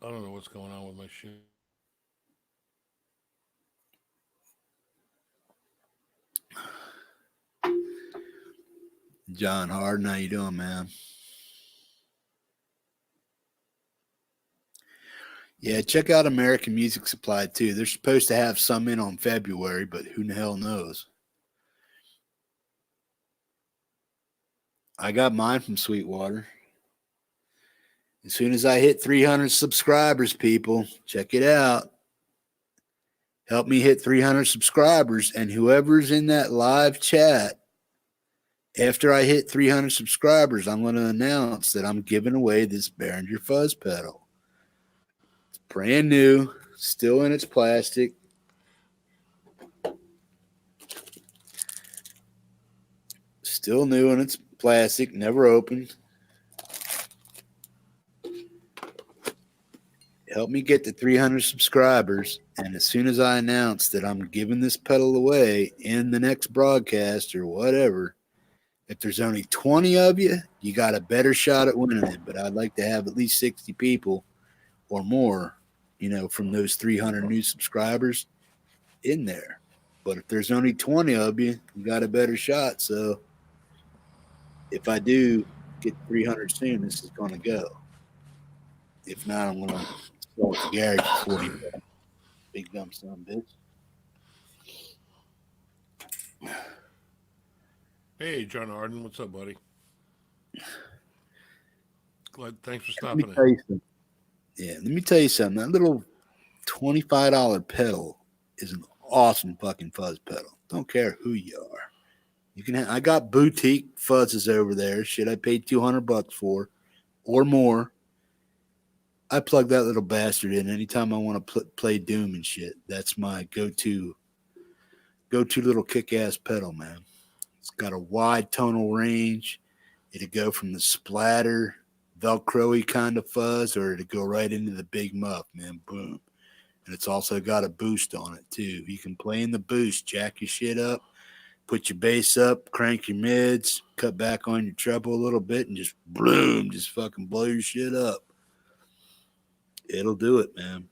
I don't know what's going on with my shit. John Harden, how you doing, man? Yeah, check out American Music Supply too. They're supposed to have some in on February, but who the hell knows? I got mine from Sweetwater. As soon as I hit 300 subscribers, people, check it out. Help me hit 300 subscribers, and whoever's in that live chat, after I hit 300 subscribers, I'm going to announce that I'm giving away this Behringer fuzz pedal. It's brand new, still in its plastic. Still new in its plastic, never opened. Help me get to 300 subscribers, and as soon as I announce that I'm giving this pedal away in the next broadcast or whatever, if there's only 20 of you, you got a better shot at winning it. But I'd like to have at least 60 people or more, from those 300 new subscribers in there. But if there's only 20 of you, you got a better shot. So if I do get 300 soon, this is going to go. If not, I'm going to sell it to Gary for 40. Big dumb son of a bitch. Hey, John Arden, what's up, buddy? Glad, thanks for Let me stopping tell in. you something. Yeah, let me tell you something. That little $25 pedal is an awesome fucking fuzz pedal. Don't care who you are. You can. I got boutique fuzzes over there. Shit, I paid $200 for, or more. I plug that little bastard in anytime I want to play Doom and shit. That's my go-to little kick-ass pedal, man. It's got a wide tonal range. It'll go from the splatter, Velcro-y kind of fuzz, or it'll go right into the big muff, man. Boom. And it's also got a boost on it, too. You can play in the boost, jack your shit up, put your bass up, crank your mids, cut back on your treble a little bit, and just boom, just fucking blow your shit up. It'll do it, man.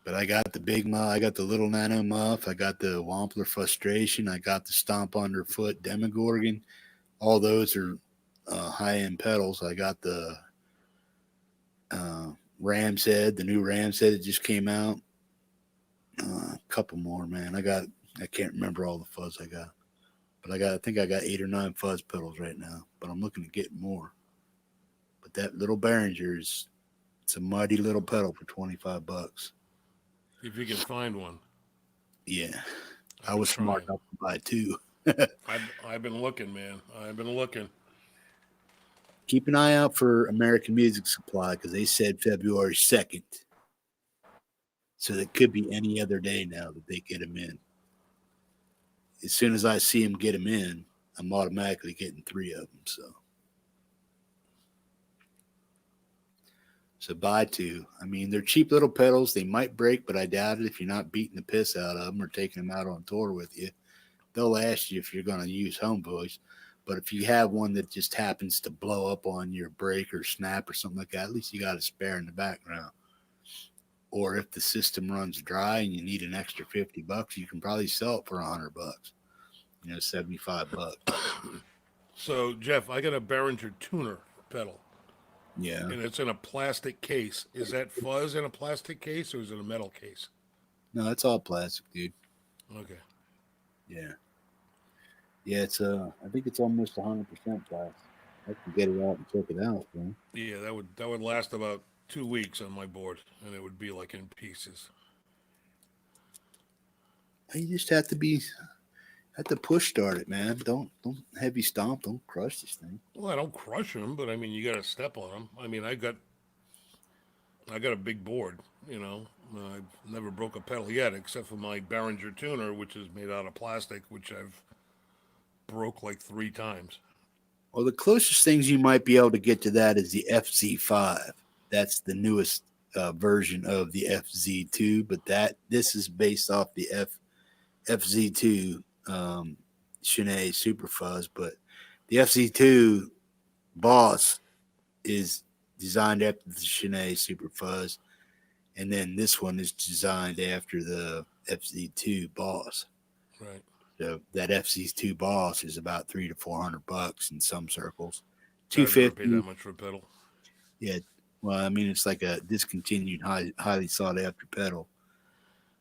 But I got the big muff, I got the little nano muff, I got the Wampler Frustration, I got the Stomp Underfoot Demogorgon. All those are high-end pedals. I got the Ram's Head, the new Ram's Head that just came out. A couple more, man. I can't remember all the fuzz I got. But I think I got 8 or 9 fuzz pedals right now. But I'm looking to get more. But that little Behringer it's a mighty little pedal for $25. If you can find one. Yeah. I was smart enough to buy 2. I've been looking, man. I've been looking. Keep an eye out for American Music Supply because they said February 2nd. So it could be any other day now that they get them in. As soon as I see them get them in, I'm automatically getting 3 of them. So buy 2. I mean, they're cheap little pedals. They might break, but I doubt it if you're not beating the piss out of them or taking them out on tour with you. They'll ask you if you're going to use homeboys. But if you have one that just happens to blow up on your break or snap or something like that, at least you got a spare in the background. Or if the system runs dry and you need an extra $50, you can probably sell it for $100. $75. So, Jeff, I got a Behringer tuner pedal. Yeah. And it's in a plastic case. Is that fuzz in a plastic case or is it a metal case? No, it's all plastic, dude. Okay. Yeah. Yeah, it's I think it's almost 100% plastic. I can get it out and check it out, man. Yeah, that would last about 2 weeks on my board, and it would be like in pieces. You just have to push start it, man. Don't heavy stomp. Don't crush this thing. Well, I don't crush them, but I mean, you got to step on them. I mean, I got a big board. I've never broke a pedal yet, except for my Behringer tuner, which is made out of plastic, which I've broke like 3 times. Well, the closest things you might be able to get to that is the FZ5. That's the newest version of the FZ2, but this is based off the FZ2 Shanae Super Fuzz. But the FZ2 Boss is designed after the Shanae Super Fuzz, and then this one is designed after the FZ2 Boss. Right. So that FZ2 Boss is about $300 to $400 in some circles. $250. Pay $250. that much for a pedal. Yeah, Well, I mean, it's like a discontinued, highly sought after pedal.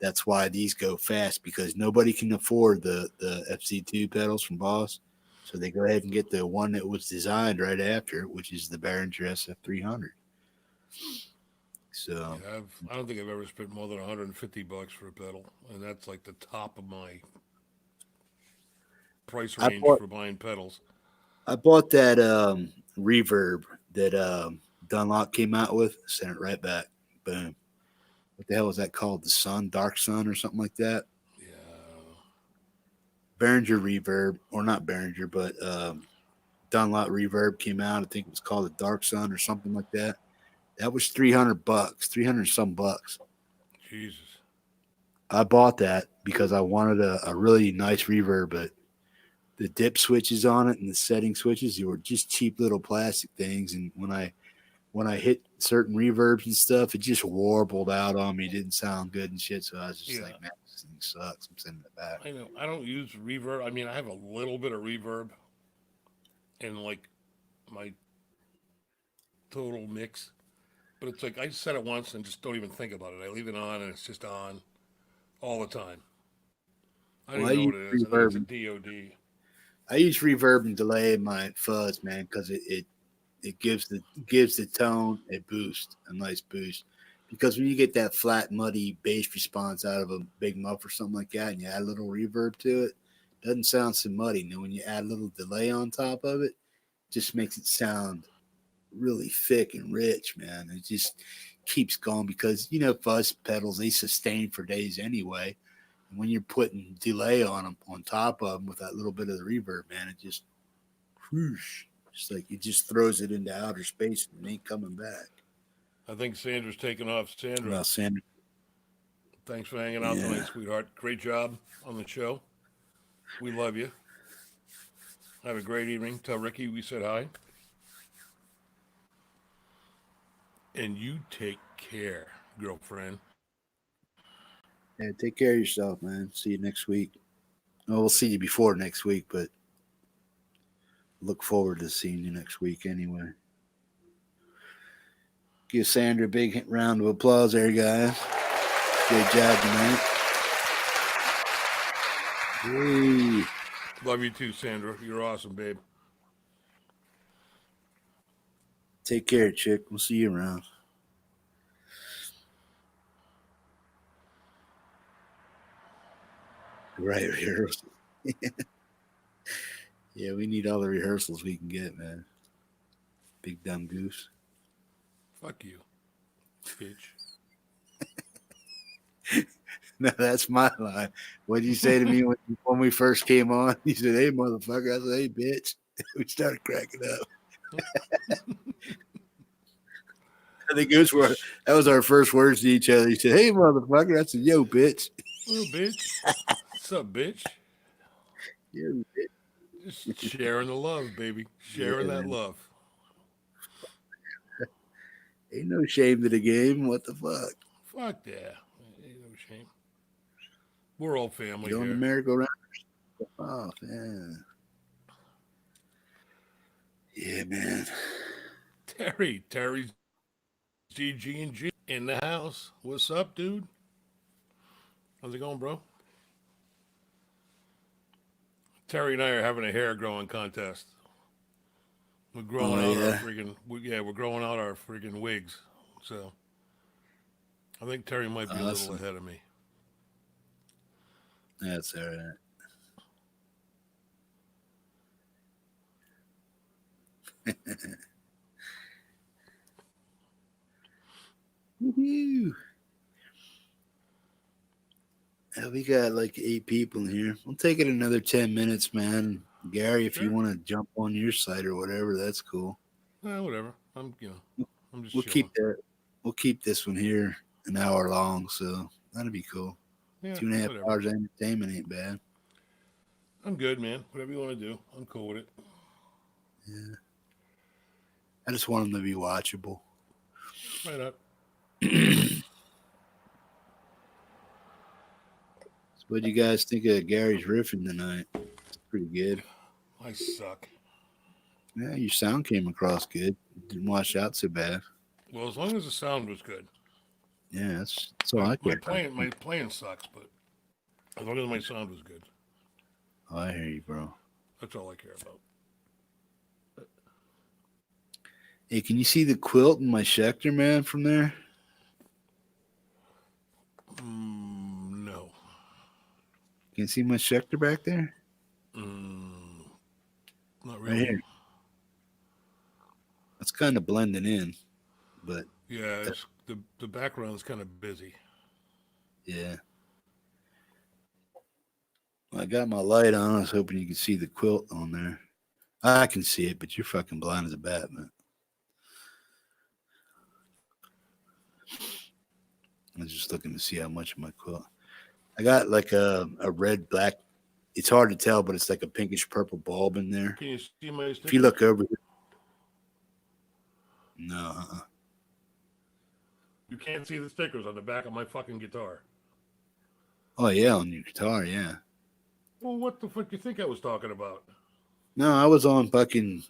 That's why these go fast because nobody can afford the FC2 pedals from Boss. So they go ahead and get the one that was designed right after, which is the Behringer SF300. So Yeah, I don't think I've ever spent more than $150 for a pedal, and that's like the top of my price I range bought for buying pedals. I bought that reverb that Dunlop came out with. Sent it right back. Boom. What the hell was that called? The Sun, Dark Sun, or something like that. Yeah, Behringer reverb, or not Behringer, but Dunlop reverb came out. I think it was called the Dark Sun or something like that. That was $300, 300 some bucks. Jesus. I bought that because I wanted a really nice reverb, but the dip switches on it and the setting switches, they were just cheap little plastic things. And when I hit certain reverbs and stuff, it just warbled out on me. It didn't sound good and shit. So I was just Yeah, like, man, this thing sucks. I'm sending it back. I know. I don't use reverb. I mean, I have a little bit of reverb in like my total mix, but it's like I set it once and just don't even think about it. I leave it on and it's just on all the time. I don't Well, even know what it is. I think it's a DOD. I use reverb and delay in my fuzz, man, because it gives the tone a boost, a nice boost. Because when you get that flat, muddy bass response out of a big muff or something like that, and you add a little reverb to it, doesn't sound so muddy. And then when you add a little delay on top of it, just makes it sound really thick and rich, man. It just keeps going because fuzz pedals they sustain for days anyway. And when you're putting delay on them on top of them with that little bit of the reverb, man, it just whoosh, just like it just throws it into outer space and it ain't coming back. I think Sandra's taking off. Sandra, Well, Sandra, thanks for hanging out yeah, tonight, sweetheart. Great job on the show. We love you. Have a great evening. Tell Ricky we said hi. And you take care, girlfriend. yeah, take care of yourself, man. See you next week. Well, we'll see you before next week, but look forward to seeing you next week anyway. Give Sandra a big round of applause there, guys. Great job tonight. Hey. Love you too, Sandra. You're awesome, babe. Take care, chick. We'll see you around. Right, rehearsal. Yeah, we need all the rehearsals we can get, man. Big dumb goose. Fuck you, bitch. No, that's my line. What did you say to me when we first came on? He said, "Hey, motherfucker." I said, "Hey, bitch." We started cracking up. I think that was our first words to each other. He said, "Hey, motherfucker." I said, "Yo, bitch." Little bitch. What's up, bitch? Yo, bitch. Just sharing the love, baby. Yeah, Sharing that man. love. Ain't no shame to the game. What the fuck? Fuck yeah. Ain't no shame. We're all family Get on the here. merry-go-round. Oh, man. Yeah, man. Terry's GG&G in the house. What's up, dude? How's it going, bro? Terry and I are having a hair growing contest. We're Oh, growing out our yeah. freaking we're growing out our freaking wigs. So I think Terry might be a little Awesome. ahead of me. That's all right. Woo-hoo. We got like 8 people in here. We'll take it another 10 minutes, man. Gary, if you Sure. want to jump on your site or whatever, that's cool. Whatever. I'm just We'll chilling. keep that. We'll keep this one here an hour long, so that'll be cool. Yeah, 2.5 whatever. hours of entertainment ain't bad. I'm good, man. Whatever you want to do, I'm cool with it. Yeah. I just want them to be watchable. Right up. So what do you guys think of Gary's riffing tonight? It's pretty good. I suck. Yeah, your sound came across good. Didn't wash out so bad. Well, as long as the sound was good. Yeah, that's all I care about. My playing sucks, but as long as my sound was good, Oh, I hear you, bro. that's all I care about. Hey, can you see the quilt in my Schecter, man, from there? No. Can you see my Schecter back there? Not Right really. here. It's kind of blending in, but Yeah, it's, the background's kind of busy. yeah. I got my light on. I was hoping you could see the quilt on there. I can see it, but you're fucking blind as a bat, man. I was just looking to see how much of my quilt. I got like a red black. It's hard to tell, but it's like a pinkish purple bulb in there. Can you see my stickers? If you look over here, no. You can't see the stickers on the back of my fucking guitar. Oh yeah, on your guitar, yeah. Well, what the fuck do you think I was talking about? No, I was looking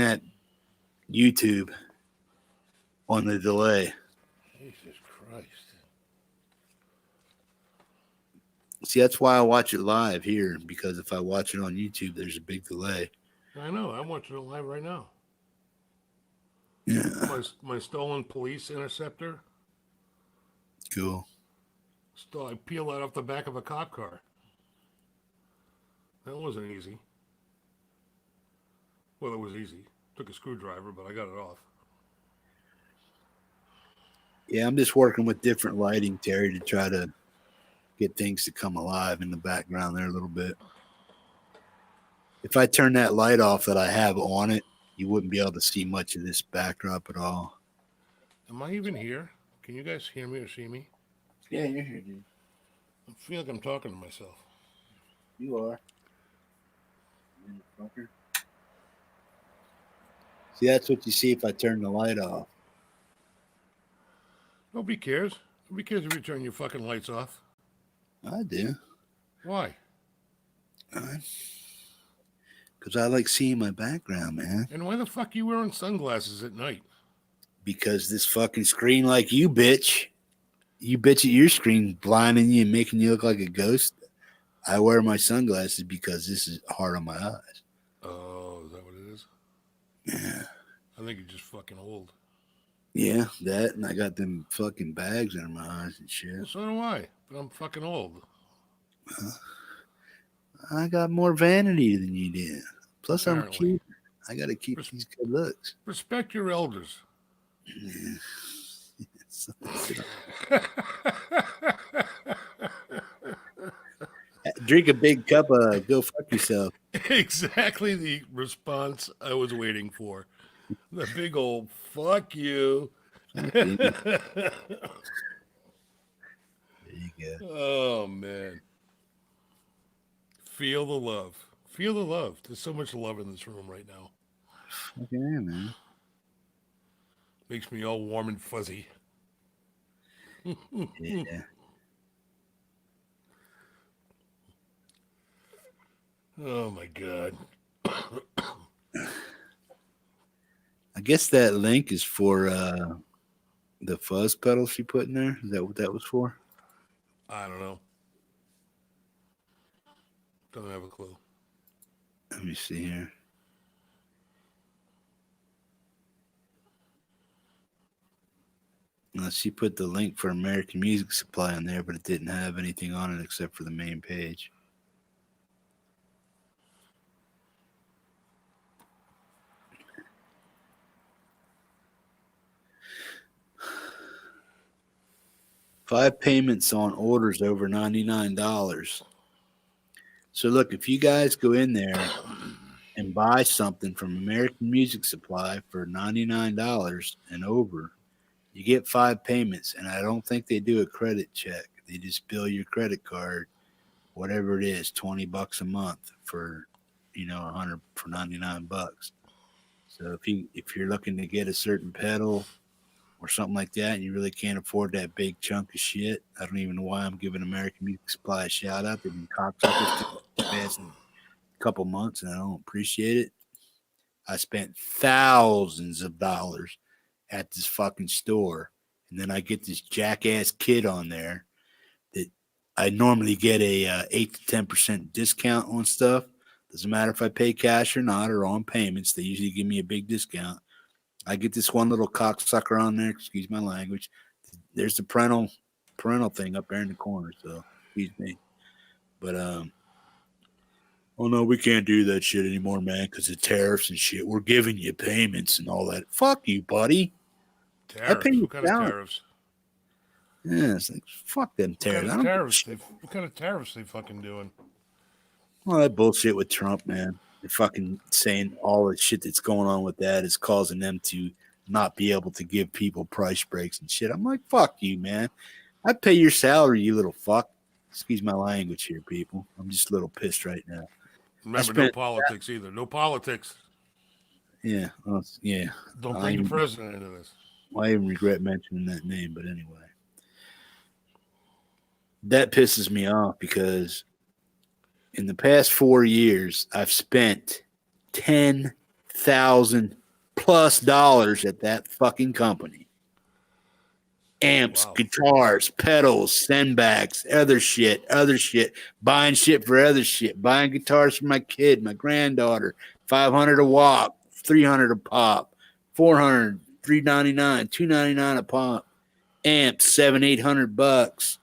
at YouTube on the delay. Jesus Christ. See, that's why I watch it live here, because if I watch it on YouTube, there's a big delay. I know. I'm watching it live right now. Yeah. My stolen police interceptor. Cool. I peeled that off the back of a cop car. That wasn't easy. Well, it was easy. Took a screwdriver, but I got it off. Yeah, I'm just working with different lighting, Terry, to try to get things to come alive in the background there a little bit. If I turn that light off that I have on it, you wouldn't be able to see much of this backdrop at all. Am I even here? Can you guys hear me or see me? Yeah, you're here, dude. I feel like I'm talking to myself. You are. See, that's what you see if I turn the light off. Nobody cares. Nobody cares if you turn your fucking lights off. I do. Why? Because I like seeing my background, man. And why the fuck are you wearing sunglasses at night? Because this fucking screen like you, bitch. You bitch at your screen, blinding you and making you look like a ghost. I wear my sunglasses because this is hard on my eyes. Oh, is that what it is? Yeah. I think you're just fucking old. Yeah, that, and I got them fucking bags under my eyes and shit. Well, so do I, but I'm fucking old. I got more vanity than you did. Plus, Apparently. I'm cute. I got to keep these good looks. Respect your elders. Yeah. Drink a big cup of go fuck yourself. Exactly the response I was waiting for. The big old fuck you. There you go. Oh, man. Feel the love. Feel the love. There's so much love in this room right now. Okay, man. Makes me all warm and fuzzy. Yeah. Oh, my God. I guess that link is for the fuzz pedal she put in there. Is that what that was for? I don't know. Don't have a clue. Let me see here. She put the link for American Music Supply on there, but it didn't have anything on it except for the main page. Five payments on orders over $99. So look, if you guys go in there and buy something from American Music Supply for $99 and over, you get 5 payments, and I don't think they do a credit check. They just bill your credit card, whatever it is, $20 a month for, 100 for $99. So if you're looking to get a certain pedal or something like that, and you really can't afford that big chunk of shit, I don't even know why I'm giving American Music Supply a shout out. They've been cocksuckers the past couple months, and I don't appreciate it. I spent thousands of dollars at this fucking store. And then I get this jackass kid on there that I normally get a 8 to 10% discount on stuff. Doesn't matter if I pay cash or not or on payments. They usually give me a big discount. I get this one little cocksucker on there. Excuse my language. There's the parental thing up there in the corner. So excuse me. But oh no, we can't do that shit anymore, man, because of tariffs and shit. We're giving you payments and all that. Fuck you, buddy. Tariffs? I pay you What kind of tariffs? Yeah, it's like fuck them tariffs. What kind of tariffs they fucking doing? Well, that bullshit with Trump, man. They're fucking saying all the shit that's going on with that is causing them to not be able to give people price breaks and shit. I'm like, fuck you, man. I pay your salary, you little fuck. Excuse my language here, people. I'm just a little pissed right now. Remember, no politics either. No politics. Yeah, yeah. Don't bring the president into this. I even regret mentioning that name, but anyway. That pisses me off because in the past 4 years, I've spent $10,000+ at that fucking company. Amps, guitars, pedals, sendbacks, other shit, buying shit for other shit, buying guitars for my kid, my granddaughter, $500 a wop, $300 a pop, $400, $399, $299 a pop, amps, $700-800.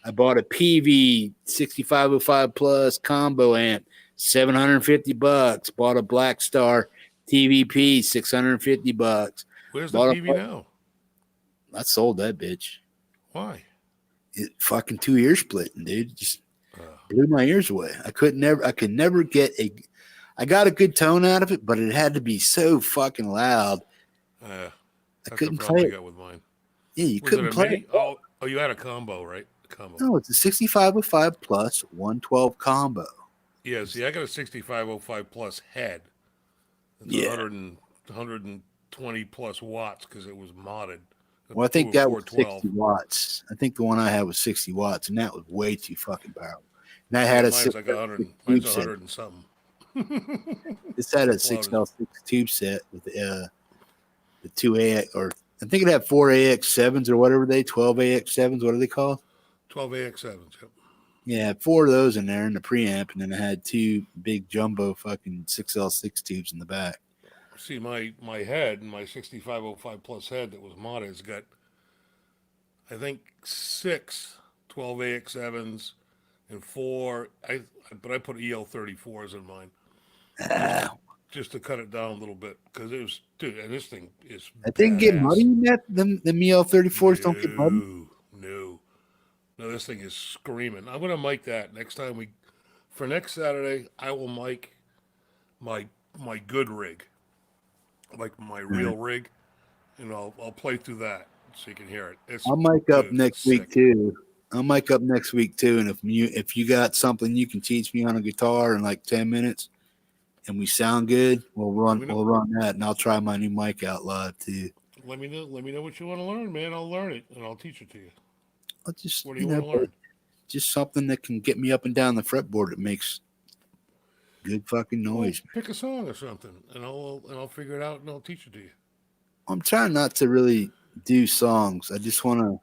I bought a PV 6505 plus combo amp, $750. Bought a Black Star TVP, $650. Where's the PV now? I sold that bitch. Why? It fucking 2 ear splitting, dude. Just blew my ears away. I could never get I got a good tone out of it, but it had to be so fucking loud. I couldn't play it. Got with mine. Yeah, you couldn't play it. Oh, you had a combo, right? No, it's a 6505 plus 112 combo. Yeah, see, I got a 6505 plus head. It's 120 plus watts because it was modded. Well, I think that was 60 watts. I think the one I had was 60 watts, and that was way too fucking powerful. And I had mine's like 100. Mine's 100 and something. This had a 6L6 tube set with the 2 AX, or I think it had 4 AX7s or whatever 12 AX7s. What are they called? 12 AX7s. Yep. Yeah, 4 of those in there in the preamp, and then I had 2 big jumbo fucking 6L6 tubes in the back. See, my head, my 6505 plus head that was modded, has got, I think, 6 12 AX7s and 4. But I put EL34s in mine. Just to cut it down a little bit, because it was, dude, and this thing is. I didn't get muddy in that. The EL34s don't get muddy. No, this thing is screaming. I'm gonna mic that next time for next Saturday. I will mic my good rig, like my real rig, and I'll play through that so you can hear it. I'll mic up next week too. And if you got something you can teach me on a guitar in like 10 minutes, and we sound good, we'll run that, and I'll try my new mic out live too. Let me know what you want to learn, man. I'll learn it and I'll teach it to you. What do you want to learn? Just something that can get me up and down the fretboard that makes good fucking noise. Well, pick a song or something, and I'll figure it out and I'll teach it to you. I'm trying not to really do songs. I just want to.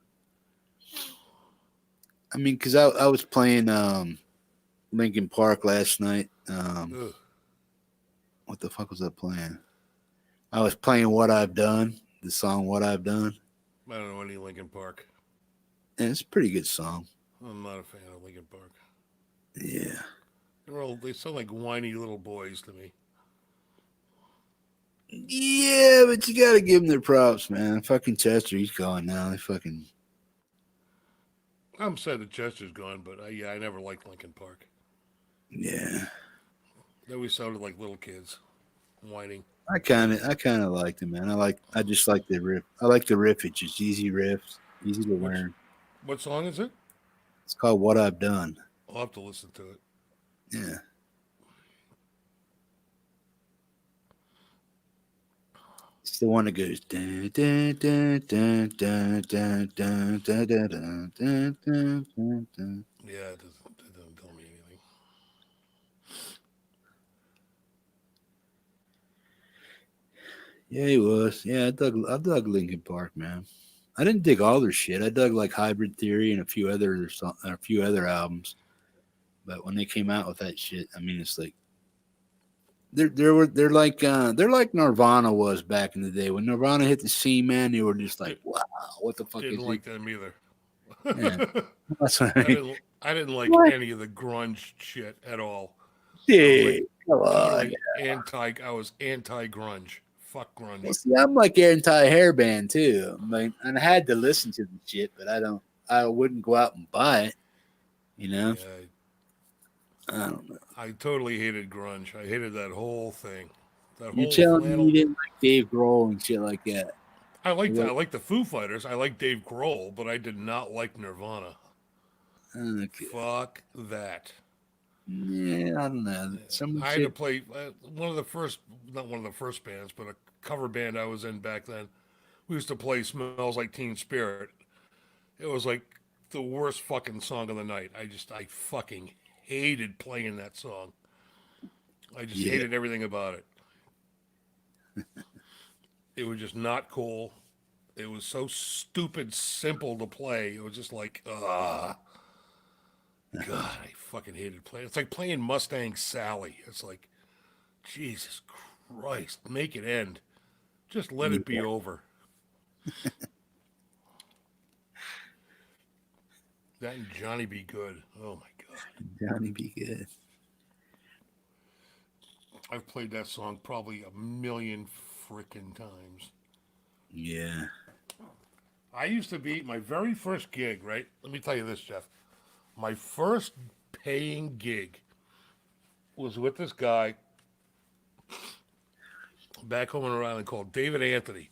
I mean, because I was playing Linkin Park last night. What the fuck was I playing? I was playing What I've Done, the song What I've Done. I don't know any Linkin Park. Yeah, it's a pretty good song. I'm not a fan of Linkin Park. Yeah. They sound like whiny little boys to me. Yeah, but you got to give them their props, man. Fucking Chester, he's gone now. I'm sad that Chester's gone, but I never liked Linkin Park. Yeah. They always sounded like little kids, whining. I kind of liked it, man. I just like the riff. I like the riff. It's just easy riffs, easy to learn. What song is it? It's called What I've Done. I'll have to listen to it. Yeah. It's the one that goes dun, dun, dun, dun, dun, dun, dun, dun, dun, dun, dun, dun, dun. Yeah, it doesn't tell me anything. Yeah, he was. Yeah, I dug Linkin Park, man. I didn't dig all their shit. I dug like Hybrid Theory and a few other albums. But when they came out with that shit, I mean, it's like they're like Nirvana was back in the day. When Nirvana hit the scene, man, they were just like, wow, what the fuck Didn't is like it? them either. Yeah, that's what I mean. I didn't like What? any of the grunge shit at all. I was like Dude, come on. totally anti. I was anti grunge. Fuck grunge. Well, see, I'm like anti hairband too. I mean, and I had to listen to the shit, but I wouldn't go out and buy it. You know, Yeah, I don't know. I totally hated grunge. I hated that whole thing. That You're whole telling me you flannel. didn't like Dave Grohl and shit like that? I Well, liked the Foo Fighters. I liked Dave Grohl, but I did not like Nirvana. okay. Fuck that. Yeah, I don't know. Some I had to shit. play one of the first, not one of the first bands, but a cover band I was in back then. We used to play "Smells Like Teen Spirit." It was like the worst fucking song of the night. I fucking hated playing that song. I just Yeah, hated everything about it. It was just not cool. It was so stupid simple to play. It was just like, God, I fucking hated playing. It's like playing Mustang Sally. It's like, Jesus Christ, make it end. Just let it be yeah. over. That and Johnny Be Good. Oh my God. Johnny be good. I've played that song probably a million freaking times. Yeah. I used to be my very first gig, right? Let me tell you this, Jeff. My first paying gig was with this guy back home in Rhode Island called David Anthony.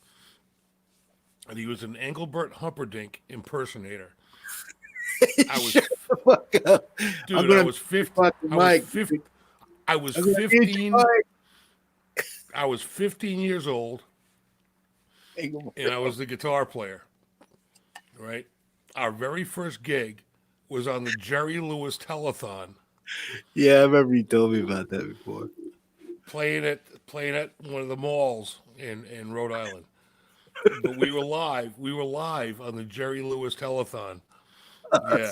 And he was an Engelbert Humperdinck impersonator. I was, Shut the fuck up. I'm dude, gonna mute your fucking I was mic. 50, I was I'm gonna mute 15, your I was 15 years old, mic. and I was the guitar player, right? Our very first gig was on the Jerry Lewis Telethon, Yeah, I remember you told me about that before. playing at one of the malls in Rhode Island. But we were live. We were live on the Jerry Lewis Telethon. Yeah.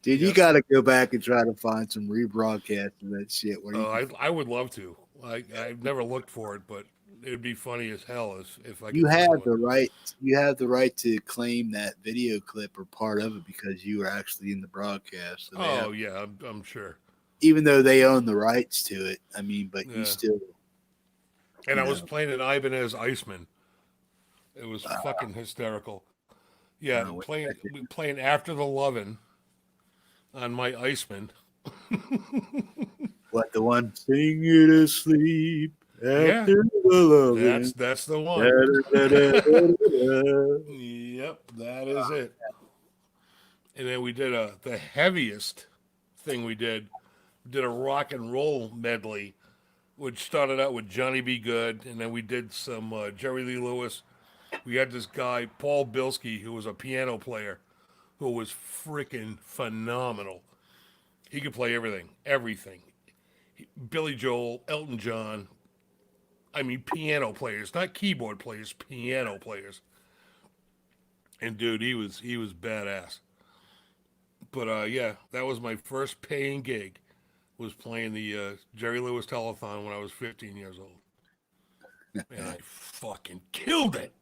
Dude, you Yep. got to go back and try to find some rebroadcast of that shit where you can. I would love to. I've never looked for it, but it'd be funny as hell if I You could find have one. the right. You have the right to claim that video clip or part of it because you were actually in the broadcast. So they have, Oh yeah, I'm sure. even though they own the rights to it. I mean, but you Yeah. still, And you I was know. playing an Ibanez Iceman. It was fucking hysterical. Yeah, Wait, playing After the Lovin' on my Iceman. what the one sing you to sleep Yeah, after the loving. that's the Da, one. da, da, da, da, da. Yep, that is it. And then we did the heaviest thing we did a rock and roll medley, which started out with Johnny Be Good, and then we did some Jerry Lee Lewis. We had this guy Paul Bilski, who was a piano player, who was freaking phenomenal. He could play everything. Billy Joel, Elton John. I mean, piano players, not keyboard players, piano players. And dude, he was badass. But yeah, that was my first paying gig. Was playing the Jerry Lewis Telethon when I was 15 years old, and I fucking killed it.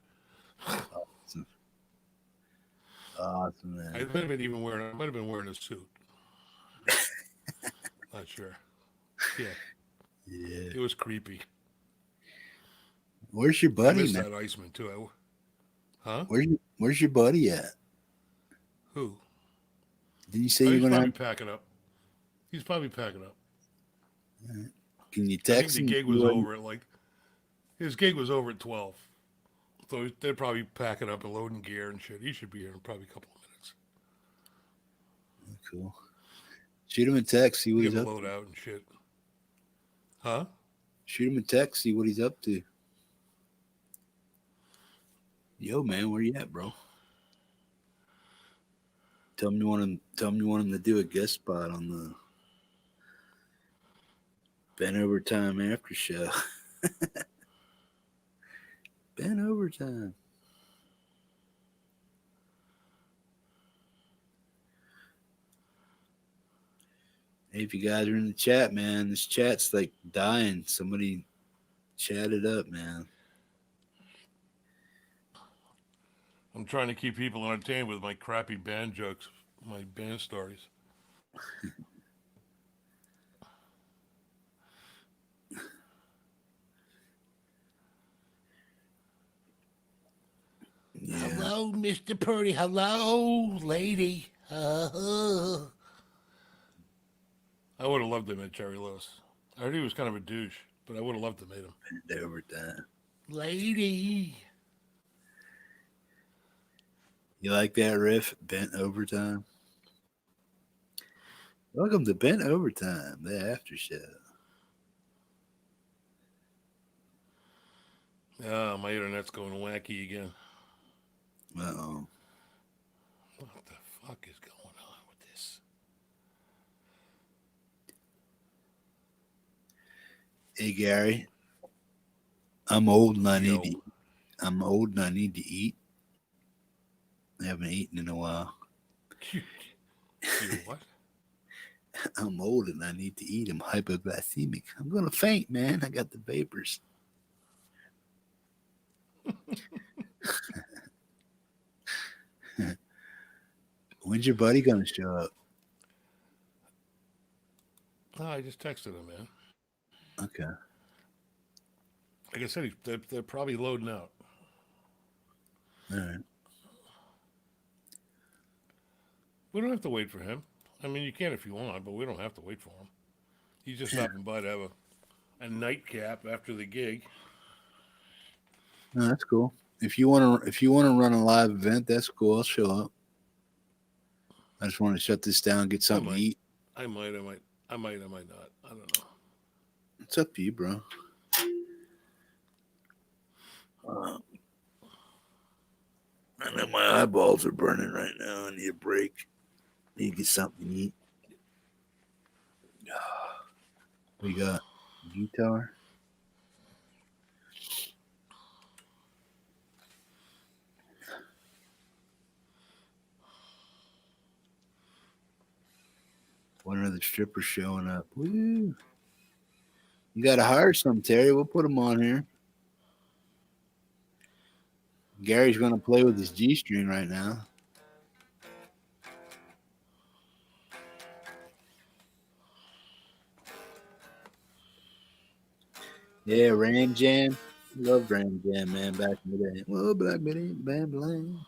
Awesome, man. I might have been wearing a suit. Not sure. Yeah, Yeah. it was creepy. Where's your I buddy, miss man? that Iceman too. Huh? Where's your buddy at? Who? Did you say Oh, you're he's gonna probably have? packing up. He's probably packing up. Can you I think text the him? gig was over at like his gig was over at 12. So they're probably packing up and loading gear and shit. He should be here in probably a couple of minutes. Cool. Shoot him a text. See what Get he's him up load to. out and shit. Huh? Shoot him a text. See what he's up to. Yo, man, where you at, bro? Tell him you want him. Tell him you want him to do a guest spot on the Ben Overtime After Show. Bent overtime. Hey, if you guys are in the chat, man, this chat's like dying. Somebody chat it up, man. I'm trying to keep people entertained with my crappy band jokes, my band stories. Yeah. Hello, Mr. Purdy. Hello, lady. I would have loved to meet Jerry Lewis. I heard he was kind of a douche, but I would have loved to meet him. Bent overtime. Lady. You like that riff? Bent overtime. Welcome to Bent Overtime, the after show. My internet's going wacky again. Uh-oh. What the fuck is going on with this? Hey, Gary. I'm old and I need to eat. I'm old and I need to eat. I haven't eaten in a while. You what? I'm old and I need to eat. I'm hypoglycemic. I'm going to faint, man. I got the vapors. When's your buddy going to show up? Oh, I just texted him, man. Okay. Like I said, they're probably loading out. All right. We don't have to wait for him. I mean, you can if you want, but we don't have to wait for him. He's just stopping by to have a nightcap after the gig. No, that's cool. If you want to run a live event, that's cool. I'll show up. I just want to shut this down, get something to eat. I might not. I don't know. It's up to you, bro. I know my eyeballs are burning right now. I need a break. Need to get something to eat. We got guitar. One of the strippers showing up. Woo. You got to hire some, Terry. We'll put them on here. Gary's going to play with his G string right now. Yeah, Ram Jam. Love Ram Jam, man, back in the day. Whoa, Black Betty, bam, blam.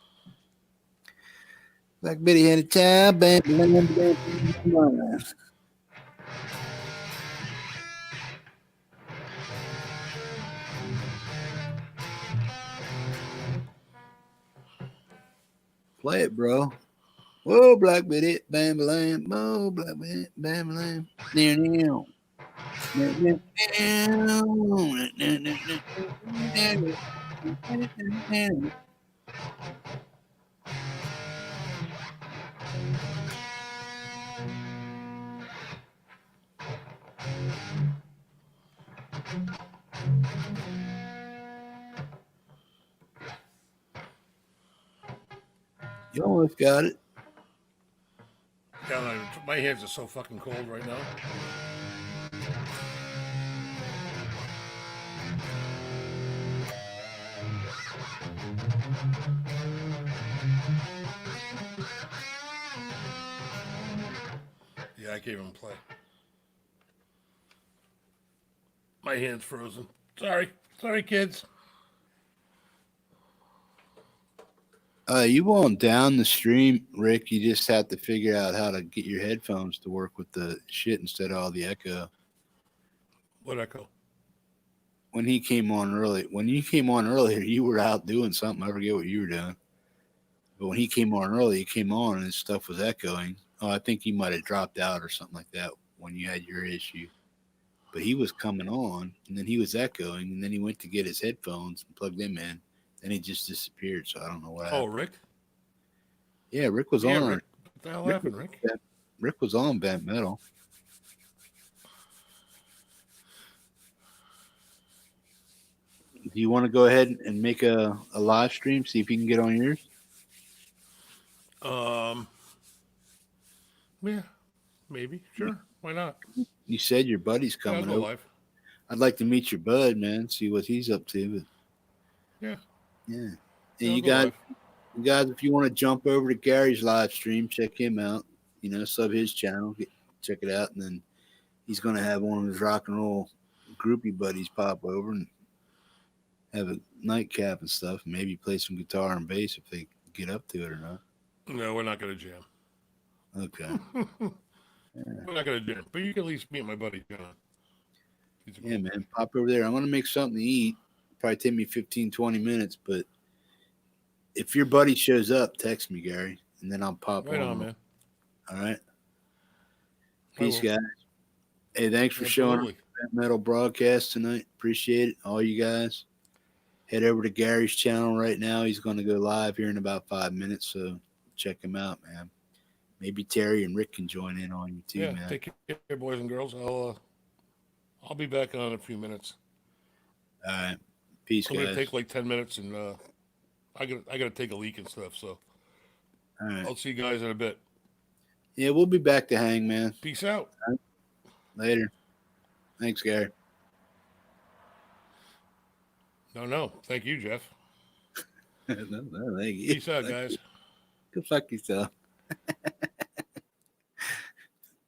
Black Betty had a time, bam, blam, bam, blam. Play it, bro. Whoa, Black Betty, bam, blam. Whoa, Black Betty, bam, blam. Near, near. You almost got it. God, my hands are so fucking cold right now. Yeah, I can't even play. My hand's frozen. Sorry, kids. You won't down the stream, Rick. You just have to figure out how to get your headphones to work with the shit instead of all the echo. What echo? When you came on earlier, you were out doing something. I forget what you were doing. But when he came on early, he came on and his stuff was echoing. Oh, I think he might have dropped out or something like that when you had your issue. But he was coming on, and then he was echoing, and then he went to get his headphones and plugged them in, and he just disappeared. So I don't know what happened. Oh, Rick? Yeah, Rick was on. Rick. What the hell happened, Rick? Rick was on Bent Metal. Do you want to go ahead and make a live stream? See if you can get on yours. Yeah, maybe. Sure. Why not? You said your buddy's Yeah, I'll coming go over. live. I'd like to meet your bud, man. See what he's up to. But Yeah. yeah, and Yeah, I'll you go guys, live. if you want to jump over to Gary's live stream, check him out. Sub his channel, check it out, and then he's gonna have one of his rock and roll groupie buddies pop over and have a nightcap and stuff. And maybe play some guitar and bass if they get up to it or not. No, we're not going to jam. Okay. We're not going to jam. But you can at least meet my buddy, John. He's a Yeah, cool man. Pop over there. I'm gonna make something to eat. Probably take me 15, 20 minutes, but if your buddy shows up, text me, Gary, and then I'll pop Right on. on, man. All right. I Peace, will. guys. Hey, thanks for showing up Absolutely. for that metal broadcast tonight. Appreciate it, all you guys. Head over to Gary's channel right now. He's going to go live here in about 5 minutes, so check him out, man. Maybe Terry and Rick can join in on you too, Yeah, man. take care, boys and girls. I'll be back on in a few minutes. All right. Peace, I'm gonna guys. take like 10 minutes, and I gotta take a leak and stuff. So All right. I'll see you guys in a bit. Yeah, we'll be back to hang, man. Peace out. Later. Thanks, Gary. No. Thank you, Jeff. no, thank you. Peace out, guys. Go fuck yourself.